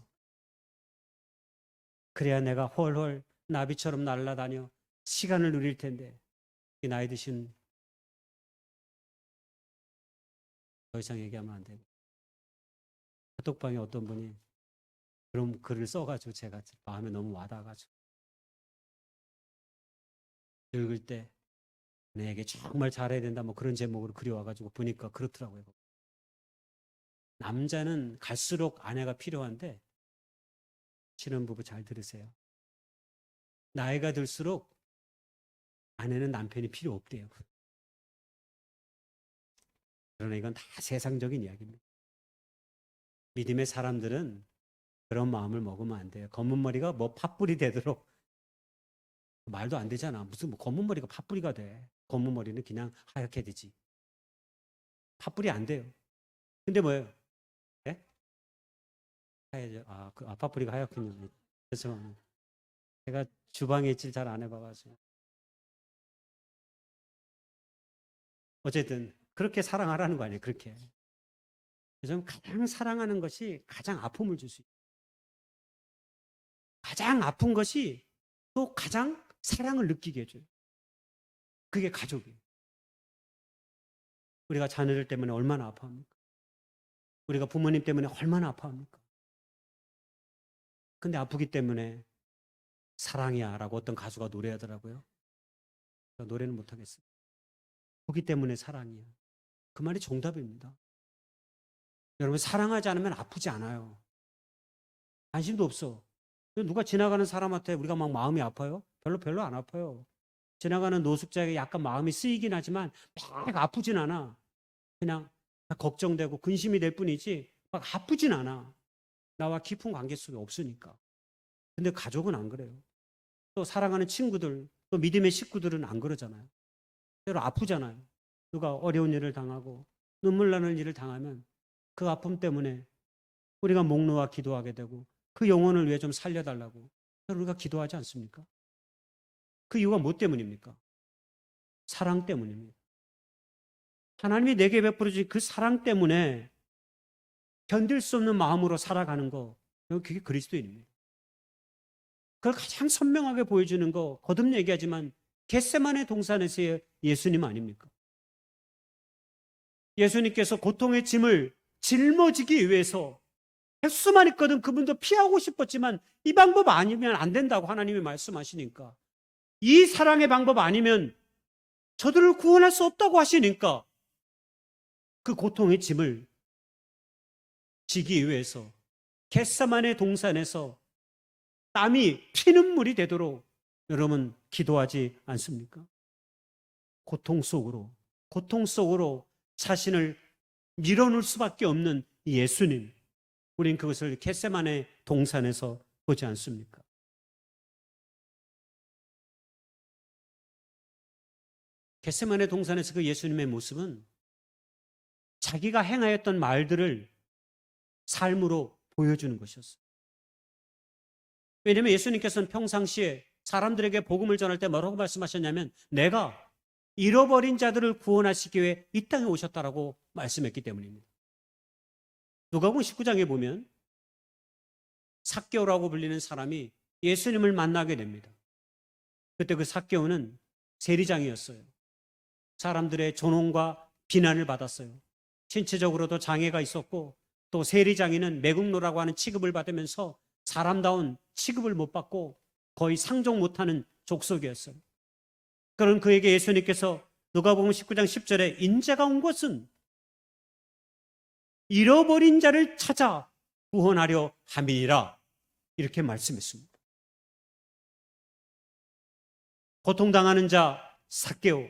그래야 내가 훨훨 나비처럼 날아다녀 시간을 누릴 텐데 이 나이 드신 더 이상 얘기하면 안 되고 카톡방에 어떤 분이 그런 글을 써가지고 제가 마음에 너무 와닿아가지고 읽을 때 내게 정말 잘해야 된다 뭐 그런 제목으로 글이 와가지고 보니까 그렇더라고요. 남자는 갈수록 아내가 필요한데 신혼부부 잘 들으세요. 나이가 들수록 아내는 남편이 필요 없대요. 그러나 이건 다 세상적인 이야기입니다. 믿음의 사람들은 그런 마음을 먹으면 안 돼요. 검은 머리가 뭐 팥불이 되도록 말도 안 되잖아. 무슨 뭐 검은 머리가 팥불이가 돼. 검은 머리는 그냥 하얗게 되지. 팥불이 안 돼요. 근데 뭐예요? 예? 하얘져. 팥불이가 하얗군요. 죄송합니다. 제가 주방에 있질 잘 안 해봐가지고. 어쨌든 그렇게 사랑하라는 거 아니에요. 그렇게. 그래서 가장 사랑하는 것이 가장 아픔을 줄 수 있어요. 가장 아픈 것이 또 가장 사랑을 느끼게 해줘요. 그게 가족이에요. 우리가 자녀들 때문에 얼마나 아파합니까? 우리가 부모님 때문에 얼마나 아파합니까? 근데 아프기 때문에 사랑이야 라고 어떤 가수가 노래하더라고요. 노래는 못하겠어요. 아프기 때문에 사랑이야. 그 말이 정답입니다. 여러분 사랑하지 않으면 아프지 않아요. 관심도 없어. 누가 지나가는 사람한테 우리가 막 마음이 아파요? 별로 안 아파요. 지나가는 노숙자에게 약간 마음이 쓰이긴 하지만 막 아프진 않아. 그냥 걱정되고 근심이 될 뿐이지 막 아프진 않아. 나와 깊은 관계 속에 없으니까. 근데 가족은 안 그래요. 또 사랑하는 친구들, 또 믿음의 식구들은 안 그러잖아요. 때로 아프잖아요. 누가 어려운 일을 당하고 눈물 나는 일을 당하면 그 아픔 때문에 우리가 목 놓아 기도하게 되고 그 영혼을 위해 좀 살려달라고 우리가 기도하지 않습니까? 그 이유가 뭐 때문입니까? 사랑 때문입니다. 하나님이 내게 베풀어 주신 그 사랑 때문에 견딜 수 없는 마음으로 살아가는 거, 그게 그리스도인입니다. 그걸 가장 선명하게 보여주는 거, 거듭 얘기하지만 겟세마네 동산에서의 예수님 아닙니까? 예수님께서 고통의 짐을 짊어지기 위해서 횟수만 있거든 그분도 피하고 싶었지만 이 방법 아니면 안 된다고 하나님이 말씀하시니까, 이 사랑의 방법 아니면 저들을 구원할 수 없다고 하시니까 그 고통의 짐을 지기 위해서 겟세마네 동산에서 땀이 피눈물이 되도록 여러분 기도하지 않습니까? 고통 속으로 자신을 밀어넣을 수밖에 없는 예수님, 우린 그것을 겟세마네 동산에서 보지 않습니까? 겟세마네 동산에서 그 예수님의 모습은 자기가 행하였던 말들을 삶으로 보여주는 것이었어요. 왜냐하면 예수님께서는 평상시에 사람들에게 복음을 전할 때 뭐라고 말씀하셨냐면 내가 잃어버린 자들을 구원하시기 위해 이 땅에 오셨다라고 말씀했기 때문입니다. 누가복음 19장에 보면 삭개오라고 불리는 사람이 예수님을 만나게 됩니다. 그때 그 삭개오는 세리장이었어요. 사람들의 존엄과 비난을 받았어요. 신체적으로도 장애가 있었고 또 세리장이는 매국노라고 하는 취급을 받으면서 사람다운 취급을 못 받고 거의 상종 못하는 족속이었어요. 그런 그에게 예수님께서 누가복음 19장 10절에 인자가 온 것은 잃어버린 자를 찾아 구원하려 함이니라 이렇게 말씀했습니다. 고통당하는 자 삭개오,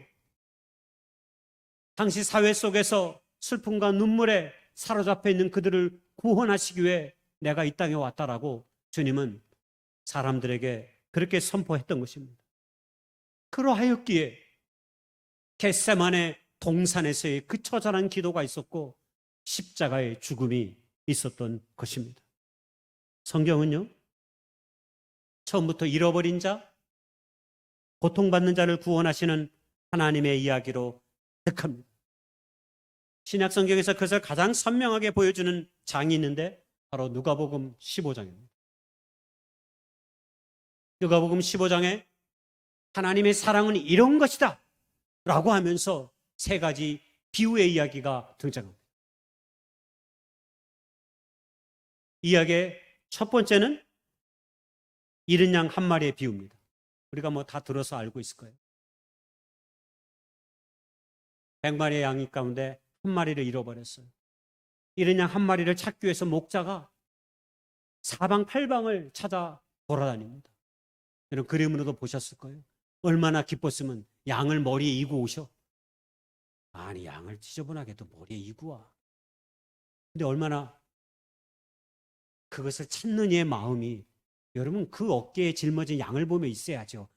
당시 사회 속에서 슬픔과 눈물에 사로잡혀 있는 그들을 구원하시기 위해 내가 이 땅에 왔다라고 주님은 사람들에게 그렇게 선포했던 것입니다. 그러하였기에 겟세마네 동산에서의 그 처절한 기도가 있었고 십자가의 죽음이 있었던 것입니다. 성경은요, 처음부터 잃어버린 자, 고통받는 자를 구원하시는 하나님의 이야기로 가득합니다. 신약 성경에서 그것을 가장 선명하게 보여주는 장이 있는데 바로 누가복음 15장입니다. 누가복음 15장에 하나님의 사랑은 이런 것이다 라고 하면서 세 가지 비유의 이야기가 등장합니다. 이야기의 첫 번째는 잃은 양 한 마리의 비유입니다. 우리가 뭐 다 들어서 알고 있을 거예요. 100마리의 양이 가운데 한 마리를 잃어버렸어요. 잃은 양 한 마리를 찾기 위해서 목자가 사방팔방을 찾아 돌아다닙니다. 여러분 그림으로도 보셨을 거예요. 얼마나 기뻤으면 양을 머리에 이고 오셔. 아니 양을 지저분하게도 머리에 이고 와. 근데 얼마나 그것을 찾는 이의 마음이, 여러분 그 어깨에 짊어진 양을 보며 있어야죠.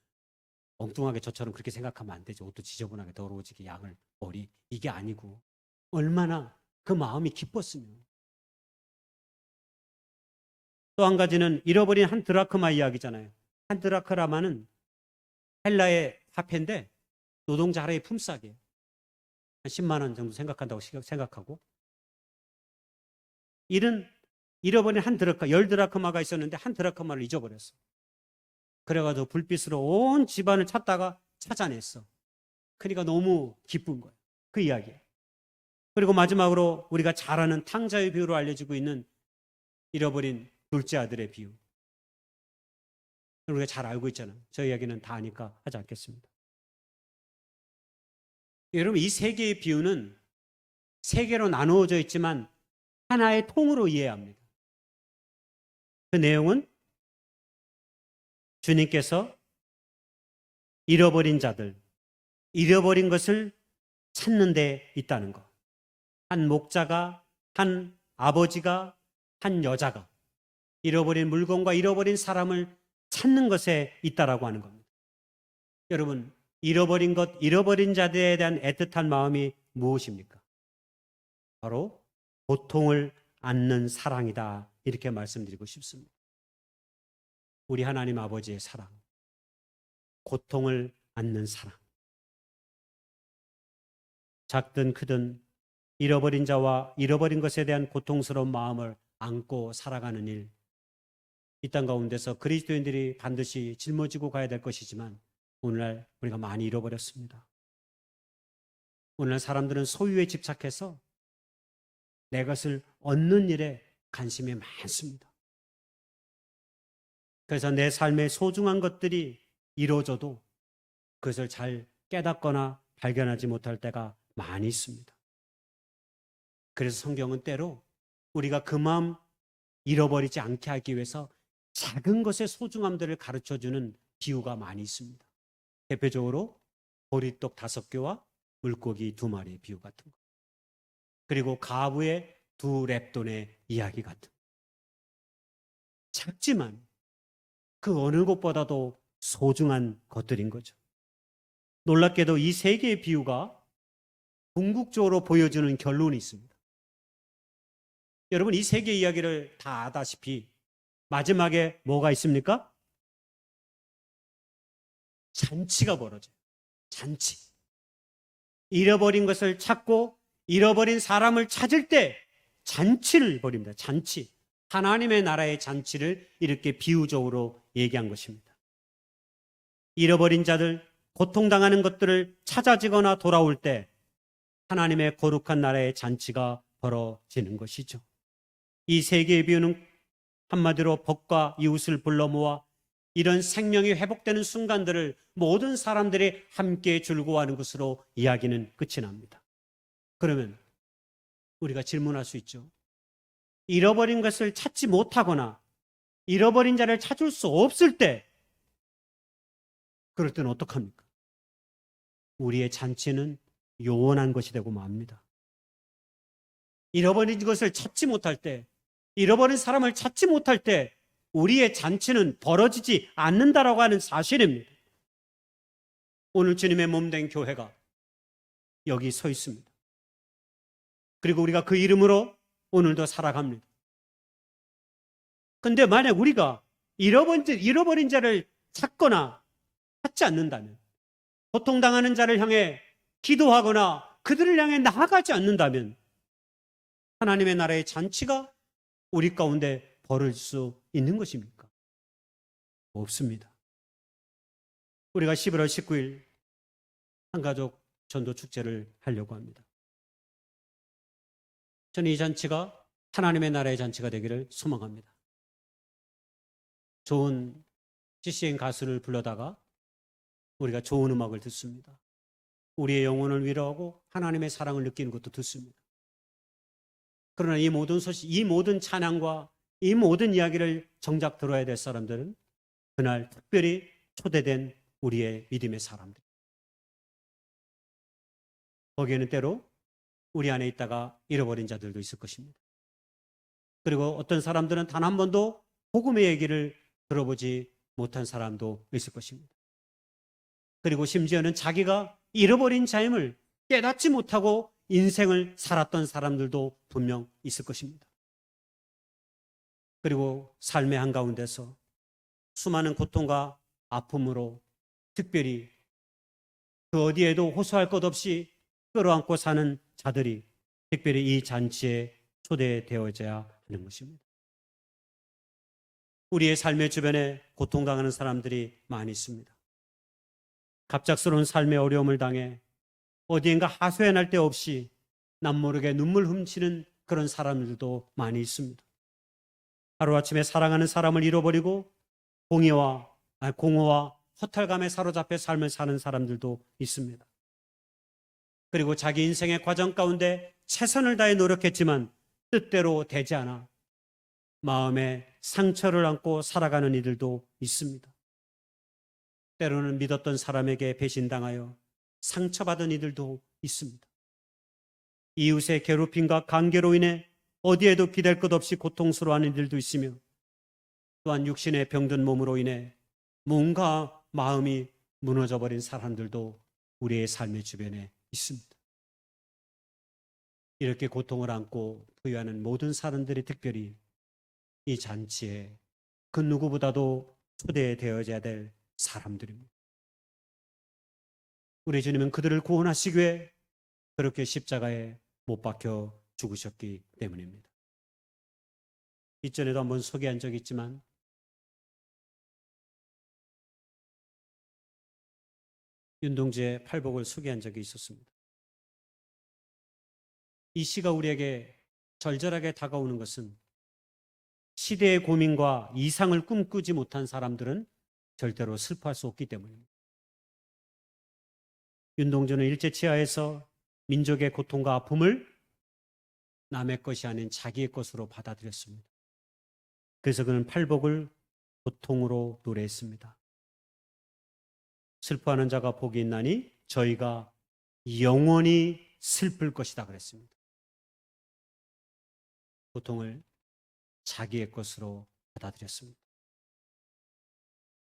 엉뚱하게 저처럼 그렇게 생각하면 안 되죠. 옷도 지저분하게 더러워지게 양을 머리, 이게 아니고 얼마나 그 마음이 기뻤으면. 또 한 가지는 잃어버린 한 드라크마 이야기잖아요. 한 드라크마는 헬라의 화폐인데 노동자 하루의 품삯이에요. 한 10만 원 정도 생각한다고 생각하고, 잃어버린 한 드라크마, 10드라크마가 있었는데 한 드라크마를 잊어버렸어. 그래가지고 불빛으로 온 집안을 찾다가 찾아냈어. 그러니까 너무 기쁜 거예요. 그 이야기예요. 그리고 마지막으로 우리가 잘 아는 탕자의 비유로 알려지고 있는 잃어버린 둘째 아들의 비유. 우리가 잘 알고 있잖아요. 저 이야기는 다 아니까 하지 않겠습니다. 여러분 이 세 개의 비유는 세 개로 나누어져 있지만 하나의 통으로 이해해야 합니다. 그 내용은 주님께서 잃어버린 자들, 잃어버린 것을 찾는 데 있다는 것. 한 목자가, 한 아버지가, 한 여자가 잃어버린 물건과 잃어버린 사람을 찾는 것에 있다라고 하는 겁니다. 여러분, 잃어버린 것, 잃어버린 자들에 대한 애틋한 마음이 무엇입니까? 바로 고통을 안는 사랑이다. 이렇게 말씀드리고 싶습니다. 우리 하나님 아버지의 사랑, 고통을 안는 사랑. 작든 크든 잃어버린 자와 잃어버린 것에 대한 고통스러운 마음을 안고 살아가는 일, 이 땅 가운데서 그리스도인들이 반드시 짊어지고 가야 될 것이지만 오늘날 우리가 많이 잃어버렸습니다. 오늘날 사람들은 소유에 집착해서 내 것을 얻는 일에 관심이 많습니다. 그래서 내 삶의 소중한 것들이 이루어져도 그것을 잘 깨닫거나 발견하지 못할 때가 많이 있습니다. 그래서 성경은 때로 우리가 그 마음 잃어버리지 않게 하기 위해서 작은 것의 소중함들을 가르쳐주는 비유가 많이 있습니다. 대표적으로 보리떡 5개와 물고기 2마리의 비유 같은 것, 그리고 가부의 2렙돈의 이야기 같은 것. 작지만 그 어느 것보다도 소중한 것들인 거죠. 놀랍게도 이 세 개의 비유가 궁극적으로 보여주는 결론이 있습니다. 여러분 이 세 개의 이야기를 다 아다시피 마지막에 뭐가 있습니까? 잔치가 벌어져요. 잔치. 잃어버린 것을 찾고 잃어버린 사람을 찾을 때 잔치를 벌입니다. 잔치. 하나님의 나라의 잔치를 이렇게 비유적으로 얘기한 것입니다. 잃어버린 자들, 고통당하는 것들을 찾아지거나 돌아올 때 하나님의 거룩한 나라의 잔치가 벌어지는 것이죠. 이 세 개의 비유는 한마디로 법과 이웃을 불러 모아 이런 생명이 회복되는 순간들을 모든 사람들이 함께 즐거워하는 것으로 이야기는 끝이 납니다. 그러면 우리가 질문할 수 있죠. 잃어버린 것을 찾지 못하거나 잃어버린 자를 찾을 수 없을 때, 그럴 때는 어떡합니까? 우리의 잔치는 요원한 것이 되고 맙니다. 잃어버린 것을 찾지 못할 때, 잃어버린 사람을 찾지 못할 때 우리의 잔치는 벌어지지 않는다라고 하는 사실입니다. 오늘 주님의 몸된 교회가 여기 서 있습니다. 그리고 우리가 그 이름으로 오늘도 살아갑니다. 근데 만약 우리가 잃어버린 자를 찾거나 찾지 않는다면, 고통당하는 자를 향해 기도하거나 그들을 향해 나아가지 않는다면 하나님의 나라의 잔치가 우리 가운데 벌어질 수 있는 것입니까? 없습니다. 우리가 11월 19일 한가족 전도 축제를 하려고 합니다. 저는 이 잔치가 하나님의 나라의 잔치가 되기를 소망합니다. 좋은 CCN 가수를 불러다가 우리가 좋은 음악을 듣습니다. 우리의 영혼을 위로하고 하나님의 사랑을 느끼는 것도 듣습니다. 그러나 이 모든 소식, 이 모든 찬양과 이 모든 이야기를 정작 들어야 될 사람들은 그날 특별히 초대된 우리의 믿음의 사람들. 거기에는 때로 우리 안에 있다가 잃어버린 자들도 있을 것입니다. 그리고 어떤 사람들은 단 한 번도 복음의 얘기를 들어보지 못한 사람도 있을 것입니다. 그리고 심지어는 자기가 잃어버린 자임을 깨닫지 못하고 인생을 살았던 사람들도 분명 있을 것입니다. 그리고 삶의 한가운데서 수많은 고통과 아픔으로 특별히 그 어디에도 호소할 것 없이 끌어안고 사는 자들이 특별히 이 잔치에 초대되어져야 하는 것입니다. 우리의 삶의 주변에 고통당하는 사람들이 많이 있습니다. 갑작스러운 삶의 어려움을 당해 어디엔가 하소연할 데 없이 남모르게 눈물 훔치는 그런 사람들도 많이 있습니다. 하루아침에 사랑하는 사람을 잃어버리고 공허와 허탈감에 사로잡혀 삶을 사는 사람들도 있습니다. 그리고 자기 인생의 과정 가운데 최선을 다해 노력했지만 뜻대로 되지 않아 마음에 상처를 안고 살아가는 이들도 있습니다. 때로는 믿었던 사람에게 배신당하여 상처받은 이들도 있습니다. 이웃의 괴롭힘과 관계로 인해 어디에도 기댈 것 없이 고통스러워하는 이들도 있으며, 또한 육신의 병든 몸으로 인해 뭔가 마음이 무너져버린 사람들도 우리의 삶의 주변에 있습니다. 이렇게 고통을 안고 부유하는 모든 사람들이 특별히 이 잔치에 그 누구보다도 초대되어져야 될 사람들입니다. 우리 주님은 그들을 구원하시기 위해 그렇게 십자가에 못 박혀 죽으셨기 때문입니다. 이전에도 한번 소개한 적이 있지만 윤동주의 팔복을 소개한 적이 있었습니다. 이 시가 우리에게 절절하게 다가오는 것은 시대의 고민과 이상을 꿈꾸지 못한 사람들은 절대로 슬퍼할 수 없기 때문입니다. 윤동주는 일제치하에서 민족의 고통과 아픔을 남의 것이 아닌 자기의 것으로 받아들였습니다. 그래서 그는 팔복을 고통으로 노래했습니다. 슬퍼하는 자가 복이 있나니 저희가 영원히 슬플 것이다 그랬습니다. 고통을 자기의 것으로 받아들였습니다.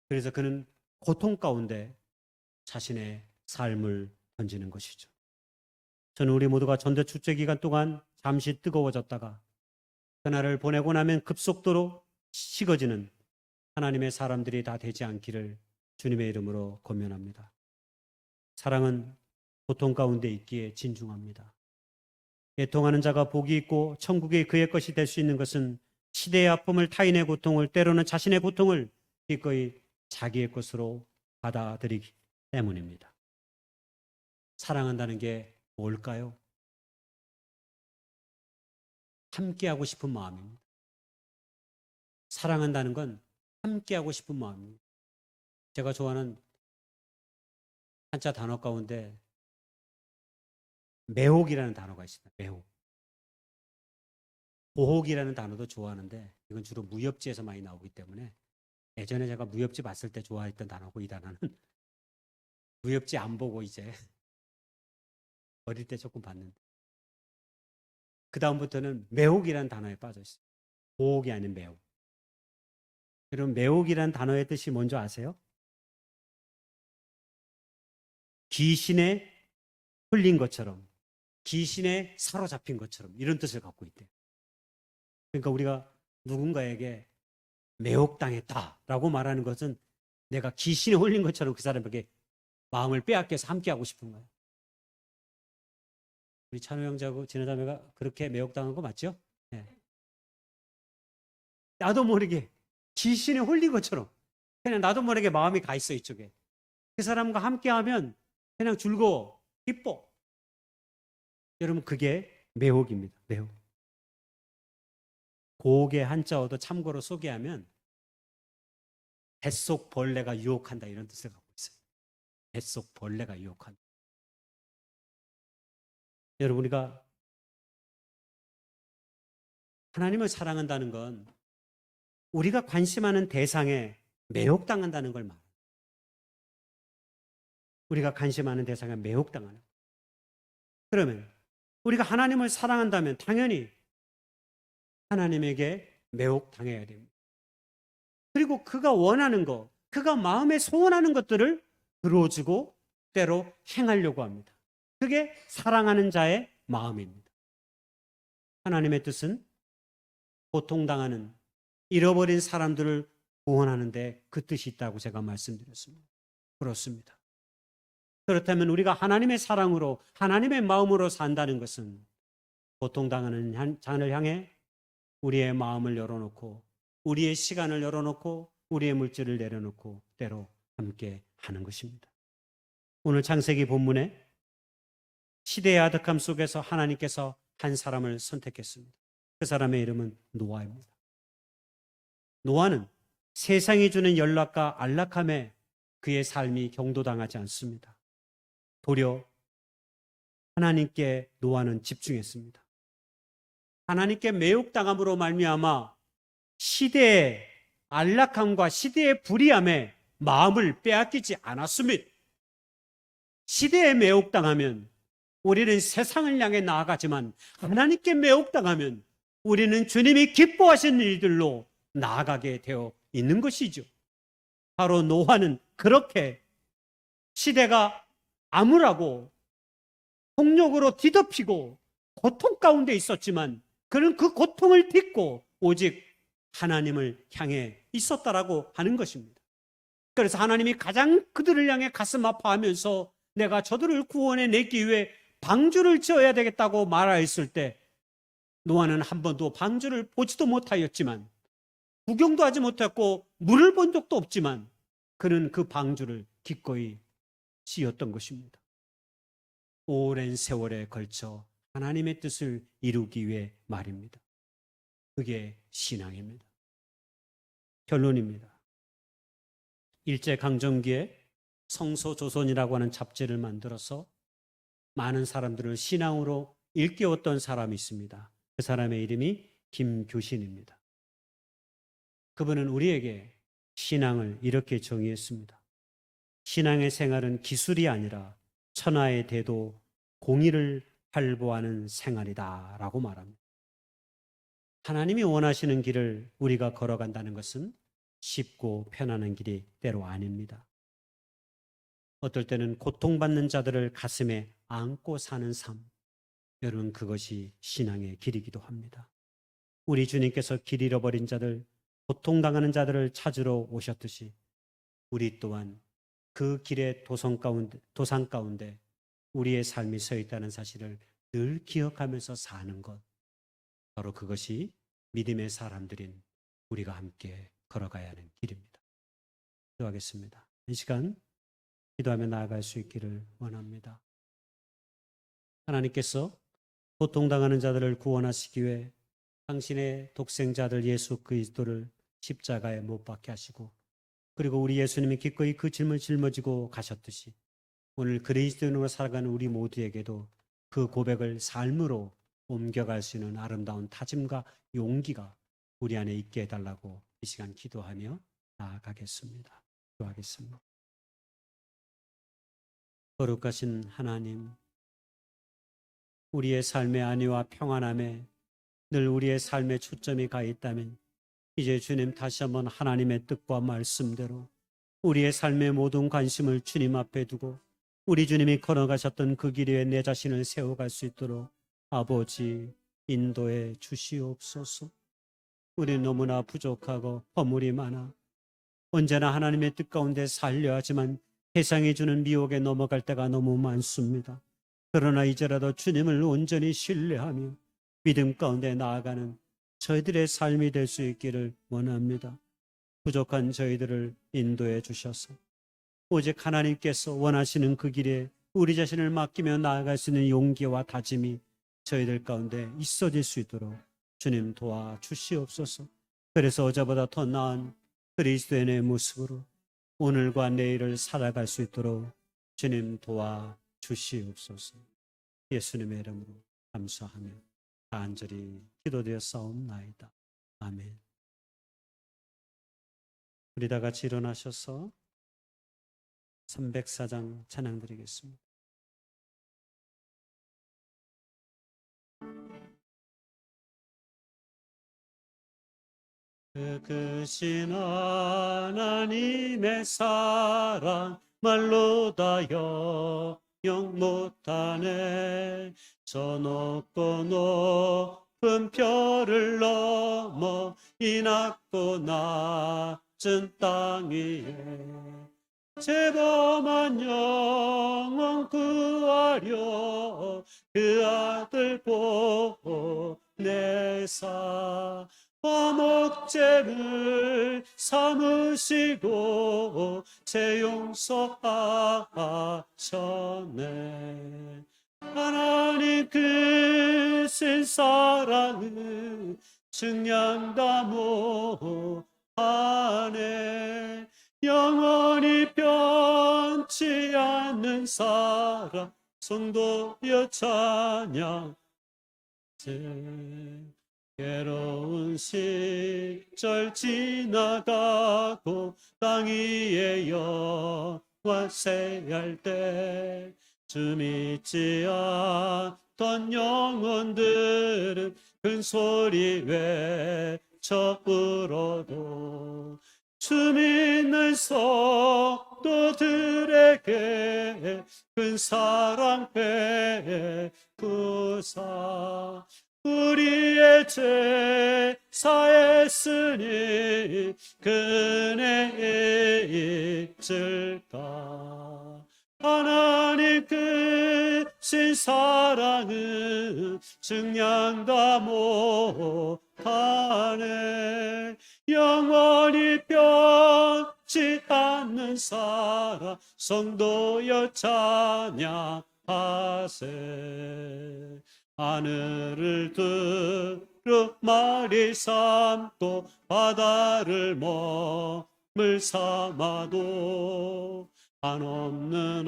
그래서 그는 고통 가운데 자신의 삶을 던지는 것이죠. 저는 우리 모두가 전도 축제 기간 동안 잠시 뜨거워졌다가 그날을 보내고 나면 급속도로 식어지는 하나님의 사람들이 다 되지 않기를 주님의 이름으로 권면합니다. 사랑은 고통 가운데 있기에 진중합니다. 애통하는 자가 복이 있고 천국이 그의 것이 될 수 있는 것은 시대의 아픔을, 타인의 고통을, 때로는 자신의 고통을 기꺼이 자기의 것으로 받아들이기 때문입니다. 사랑한다는 게 뭘까요? 함께하고 싶은 마음입니다. 사랑한다는 건 함께하고 싶은 마음입니다. 제가 좋아하는 한자 단어 가운데 매혹이라는 단어가 있습니다. 매혹. 보혹이라는 단어도 좋아하는데 이건 주로 무협지에서 많이 나오기 때문에 예전에 제가 무협지 봤을 때 좋아했던 단어고, 이 단어는 무협지 안 보고 이제 어릴 때 조금 봤는데 그 다음부터는 매혹이라는 단어에 빠져 있어요. 보혹이 아닌 매혹. 여러분, 매혹이라는 단어의 뜻이 뭔지 아세요? 귀신에 흘린 것처럼, 귀신에 사로잡힌 것처럼 이런 뜻을 갖고 있대요. 그러니까 우리가 누군가에게 매혹당했다라고 말하는 것은 내가 귀신에 홀린 것처럼 그 사람에게 마음을 빼앗겨서 함께하고 싶은 거예요. 우리 찬호 형제하고 진호자매가 그렇게 매혹당한 거 맞죠? 네. 나도 모르게 귀신에 홀린 것처럼 그냥 나도 모르게 마음이 가 있어 이쪽에. 그 사람과 함께하면 그냥 즐거워, 기뻐. 여러분 그게 매혹입니다. 매혹. 고개 한자어도 참고로 소개하면 뱃속 벌레가 유혹한다 이런 뜻을 갖고 있어요. 뱃속 벌레가 유혹한다. 여러분 우리가 하나님을 사랑한다는 건 우리가 관심하는 대상에 매혹당한다는 걸 말해요. 우리가 관심하는 대상에 매혹당하는. 그러면 우리가 하나님을 사랑한다면 당연히 하나님에게 매혹당해야 됩니다. 그리고 그가 원하는 것, 그가 마음에 소원하는 것들을 들어주고 때로 행하려고 합니다. 그게 사랑하는 자의 마음입니다. 하나님의 뜻은 고통당하는 잃어버린 사람들을 구원하는데 그 뜻이 있다고 제가 말씀드렸습니다. 그렇습니다. 그렇다면 우리가 하나님의 사랑으로 하나님의 마음으로 산다는 것은 고통당하는 자를 향해 우리의 마음을 열어놓고 우리의 시간을 열어놓고 우리의 물질을 내려놓고 때로 함께 하는 것입니다. 오늘 창세기 본문에 시대의 아득함 속에서 하나님께서 한 사람을 선택했습니다. 그 사람의 이름은 노아입니다. 노아는 세상이 주는 연락과 안락함에 그의 삶이 경도당하지 않습니다. 도리어 하나님께 노아는 집중했습니다. 하나님께 매혹당함으로 말미암아 시대의 안락함과 시대의 불의함에 마음을 빼앗기지 않았습니다. 시대에 매혹당하면 우리는 세상을 향해 나아가지만 하나님께 매혹당하면 우리는 주님이 기뻐하시는 일들로 나아가게 되어 있는 것이죠. 바로 노아는 그렇게 시대가 암울하고 폭력으로 뒤덮이고 고통 가운데 있었지만 그는 그 고통을 딛고 오직 하나님을 향해 있었다라고 하는 것입니다. 그래서 하나님이 가장 그들을 향해 가슴 아파하면서 내가 저들을 구원해 내기 위해 방주를 지어야 되겠다고 말하였을 때 노아는 한 번도 방주를 보지도 못하였지만 구경도 하지 못했고 물을 본 적도 없지만 그는 그 방주를 기꺼이 지었던 것입니다. 오랜 세월에 걸쳐 하나님의 뜻을 이루기 위해 말입니다. 그게 신앙입니다. 결론입니다. 일제강점기에 성서조선이라고 하는 잡지를 만들어서 많은 사람들을 신앙으로 일깨웠던 사람이 있습니다. 그 사람의 이름이 김교신입니다. 그분은 우리에게 신앙을 이렇게 정의했습니다. 신앙의 생활은 기술이 아니라 천하의 대도 공의를 활보하는 생활이다 라고 말합니다. 하나님이 원하시는 길을 우리가 걸어간다는 것은 쉽고 편안한 길이 때로 아닙니다. 어떨 때는 고통받는 자들을 가슴에 안고 사는 삶, 여러분 그것이 신앙의 길이기도 합니다. 우리 주님께서 길 잃어버린 자들, 고통당하는 자들을 찾으러 오셨듯이 우리 또한 그 길의 도상 가운데 우리의 삶이 서 있다는 사실을 늘 기억하면서 사는 것, 바로 그것이 믿음의 사람들인 우리가 함께 걸어가야 하는 길입니다. 기도하겠습니다. 이 시간 기도하며 나아갈 수 있기를 원합니다. 하나님께서 고통당하는 자들을 구원하시기 위해 당신의 독생자들 예수 그리스도를 십자가에 못 박게 하시고 그리고 우리 예수님이 기꺼이 그 짐을 짊어지고 가셨듯이 오늘 그리스도인으로 살아가는 우리 모두에게도 그 고백을 삶으로 옮겨갈 수 있는 아름다운 다짐과 용기가 우리 안에 있게 해달라고 이 시간 기도하며 나아가겠습니다. 기도하겠습니다. 거룩하신 하나님, 우리의 삶의 안위와 평안함에 늘 우리의 삶의 초점이 가 있다면 이제 주님 다시 한번 하나님의 뜻과 말씀대로 우리의 삶의 모든 관심을 주님 앞에 두고 우리 주님이 걸어가셨던 그 길 위에 내 자신을 세워갈 수 있도록 아버지 인도해 주시옵소서. 우리 너무나 부족하고 허물이 많아 언제나 하나님의 뜻 가운데 살려 하지만 세상이 주는 미혹에 넘어갈 때가 너무 많습니다. 그러나 이제라도 주님을 온전히 신뢰하며 믿음 가운데 나아가는 저희들의 삶이 될 수 있기를 원합니다. 부족한 저희들을 인도해 주셔서 오직 하나님께서 원하시는 그 길에 우리 자신을 맡기며 나아갈 수 있는 용기와 다짐이 저희들 가운데 있어질 수 있도록 주님 도와주시옵소서. 그래서 어제보다 더 나은 그리스도인의 모습으로 오늘과 내일을 살아갈 수 있도록 주님 도와주시옵소서. 예수님의 이름으로 감사하며 간절히 기도되었사옵나이다. 아멘. 우리 다 같이 일어나셔서 304장 찬양 드리겠습니다. 크신 하나님의 사랑 말로 다 영영 못하네. 저 높고 높은 별을 넘어 이 낮고 낮은 땅 위에 죄범한 영혼 구하려 그 아들 보내사 화목제물 삼으시고 제 용서하셨네. 하나님 크신 사랑은 증량다 못하네. 영원히 변치 않는 사랑 성도여 찬양. 괴로운 시절 지나가고 땅 위에 영원세할 때 주 믿지 않던 영혼들은 큰 소리 외쳐 울어도 주 믿는 성도들에게 큰 사랑 베푸사 우리의 죄 사했으니 그 은혜 잊을까. 하나님 크신 사랑은 증량다 못하네. 영원히 변치 않는 사랑 성도여 찬양하세. 하늘을 두루 말이 삼고 바다를 머물 삼아도 한없는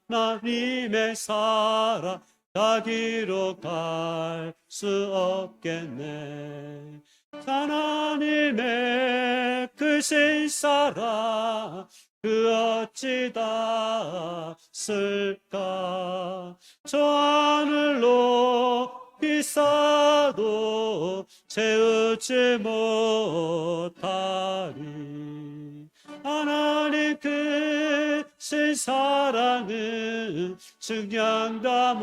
하나님의 사랑 자기로 갈 수 없겠네. 하나님의 크신 사랑 그 어찌 닿을까. 저 하늘 높이 쌓아도 채우지 못하리. 하나님 크신 사랑은 증량다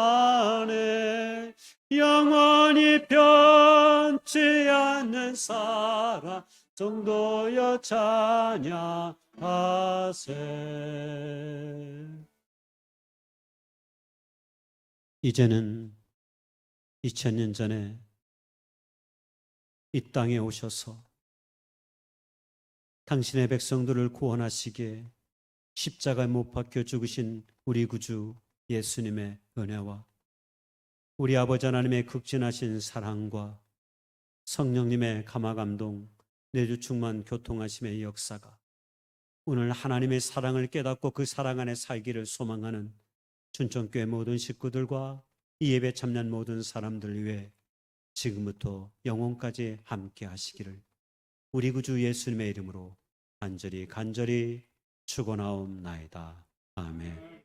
못하네. 영원히 변치 않는 사랑 성도여 찬양하세. 이제는 2000년 전에 이 땅에 오셔서 당신의 백성들을 구원하시기에 십자가에 못 박혀 죽으신 우리 구주 예수님의 은혜와 우리 아버지 하나님의 극진하신 사랑과 성령님의 감화감동 내주 충만 교통하심의 역사가 오늘 하나님의 사랑을 깨닫고 그 사랑 안에 살기를 소망하는 춘천교회 모든 식구들과 이 예배 참여한 모든 사람들 위해 지금부터 영원까지 함께 하시기를 우리 구주 예수님의 이름으로 간절히 축원하옵나이다. 아멘.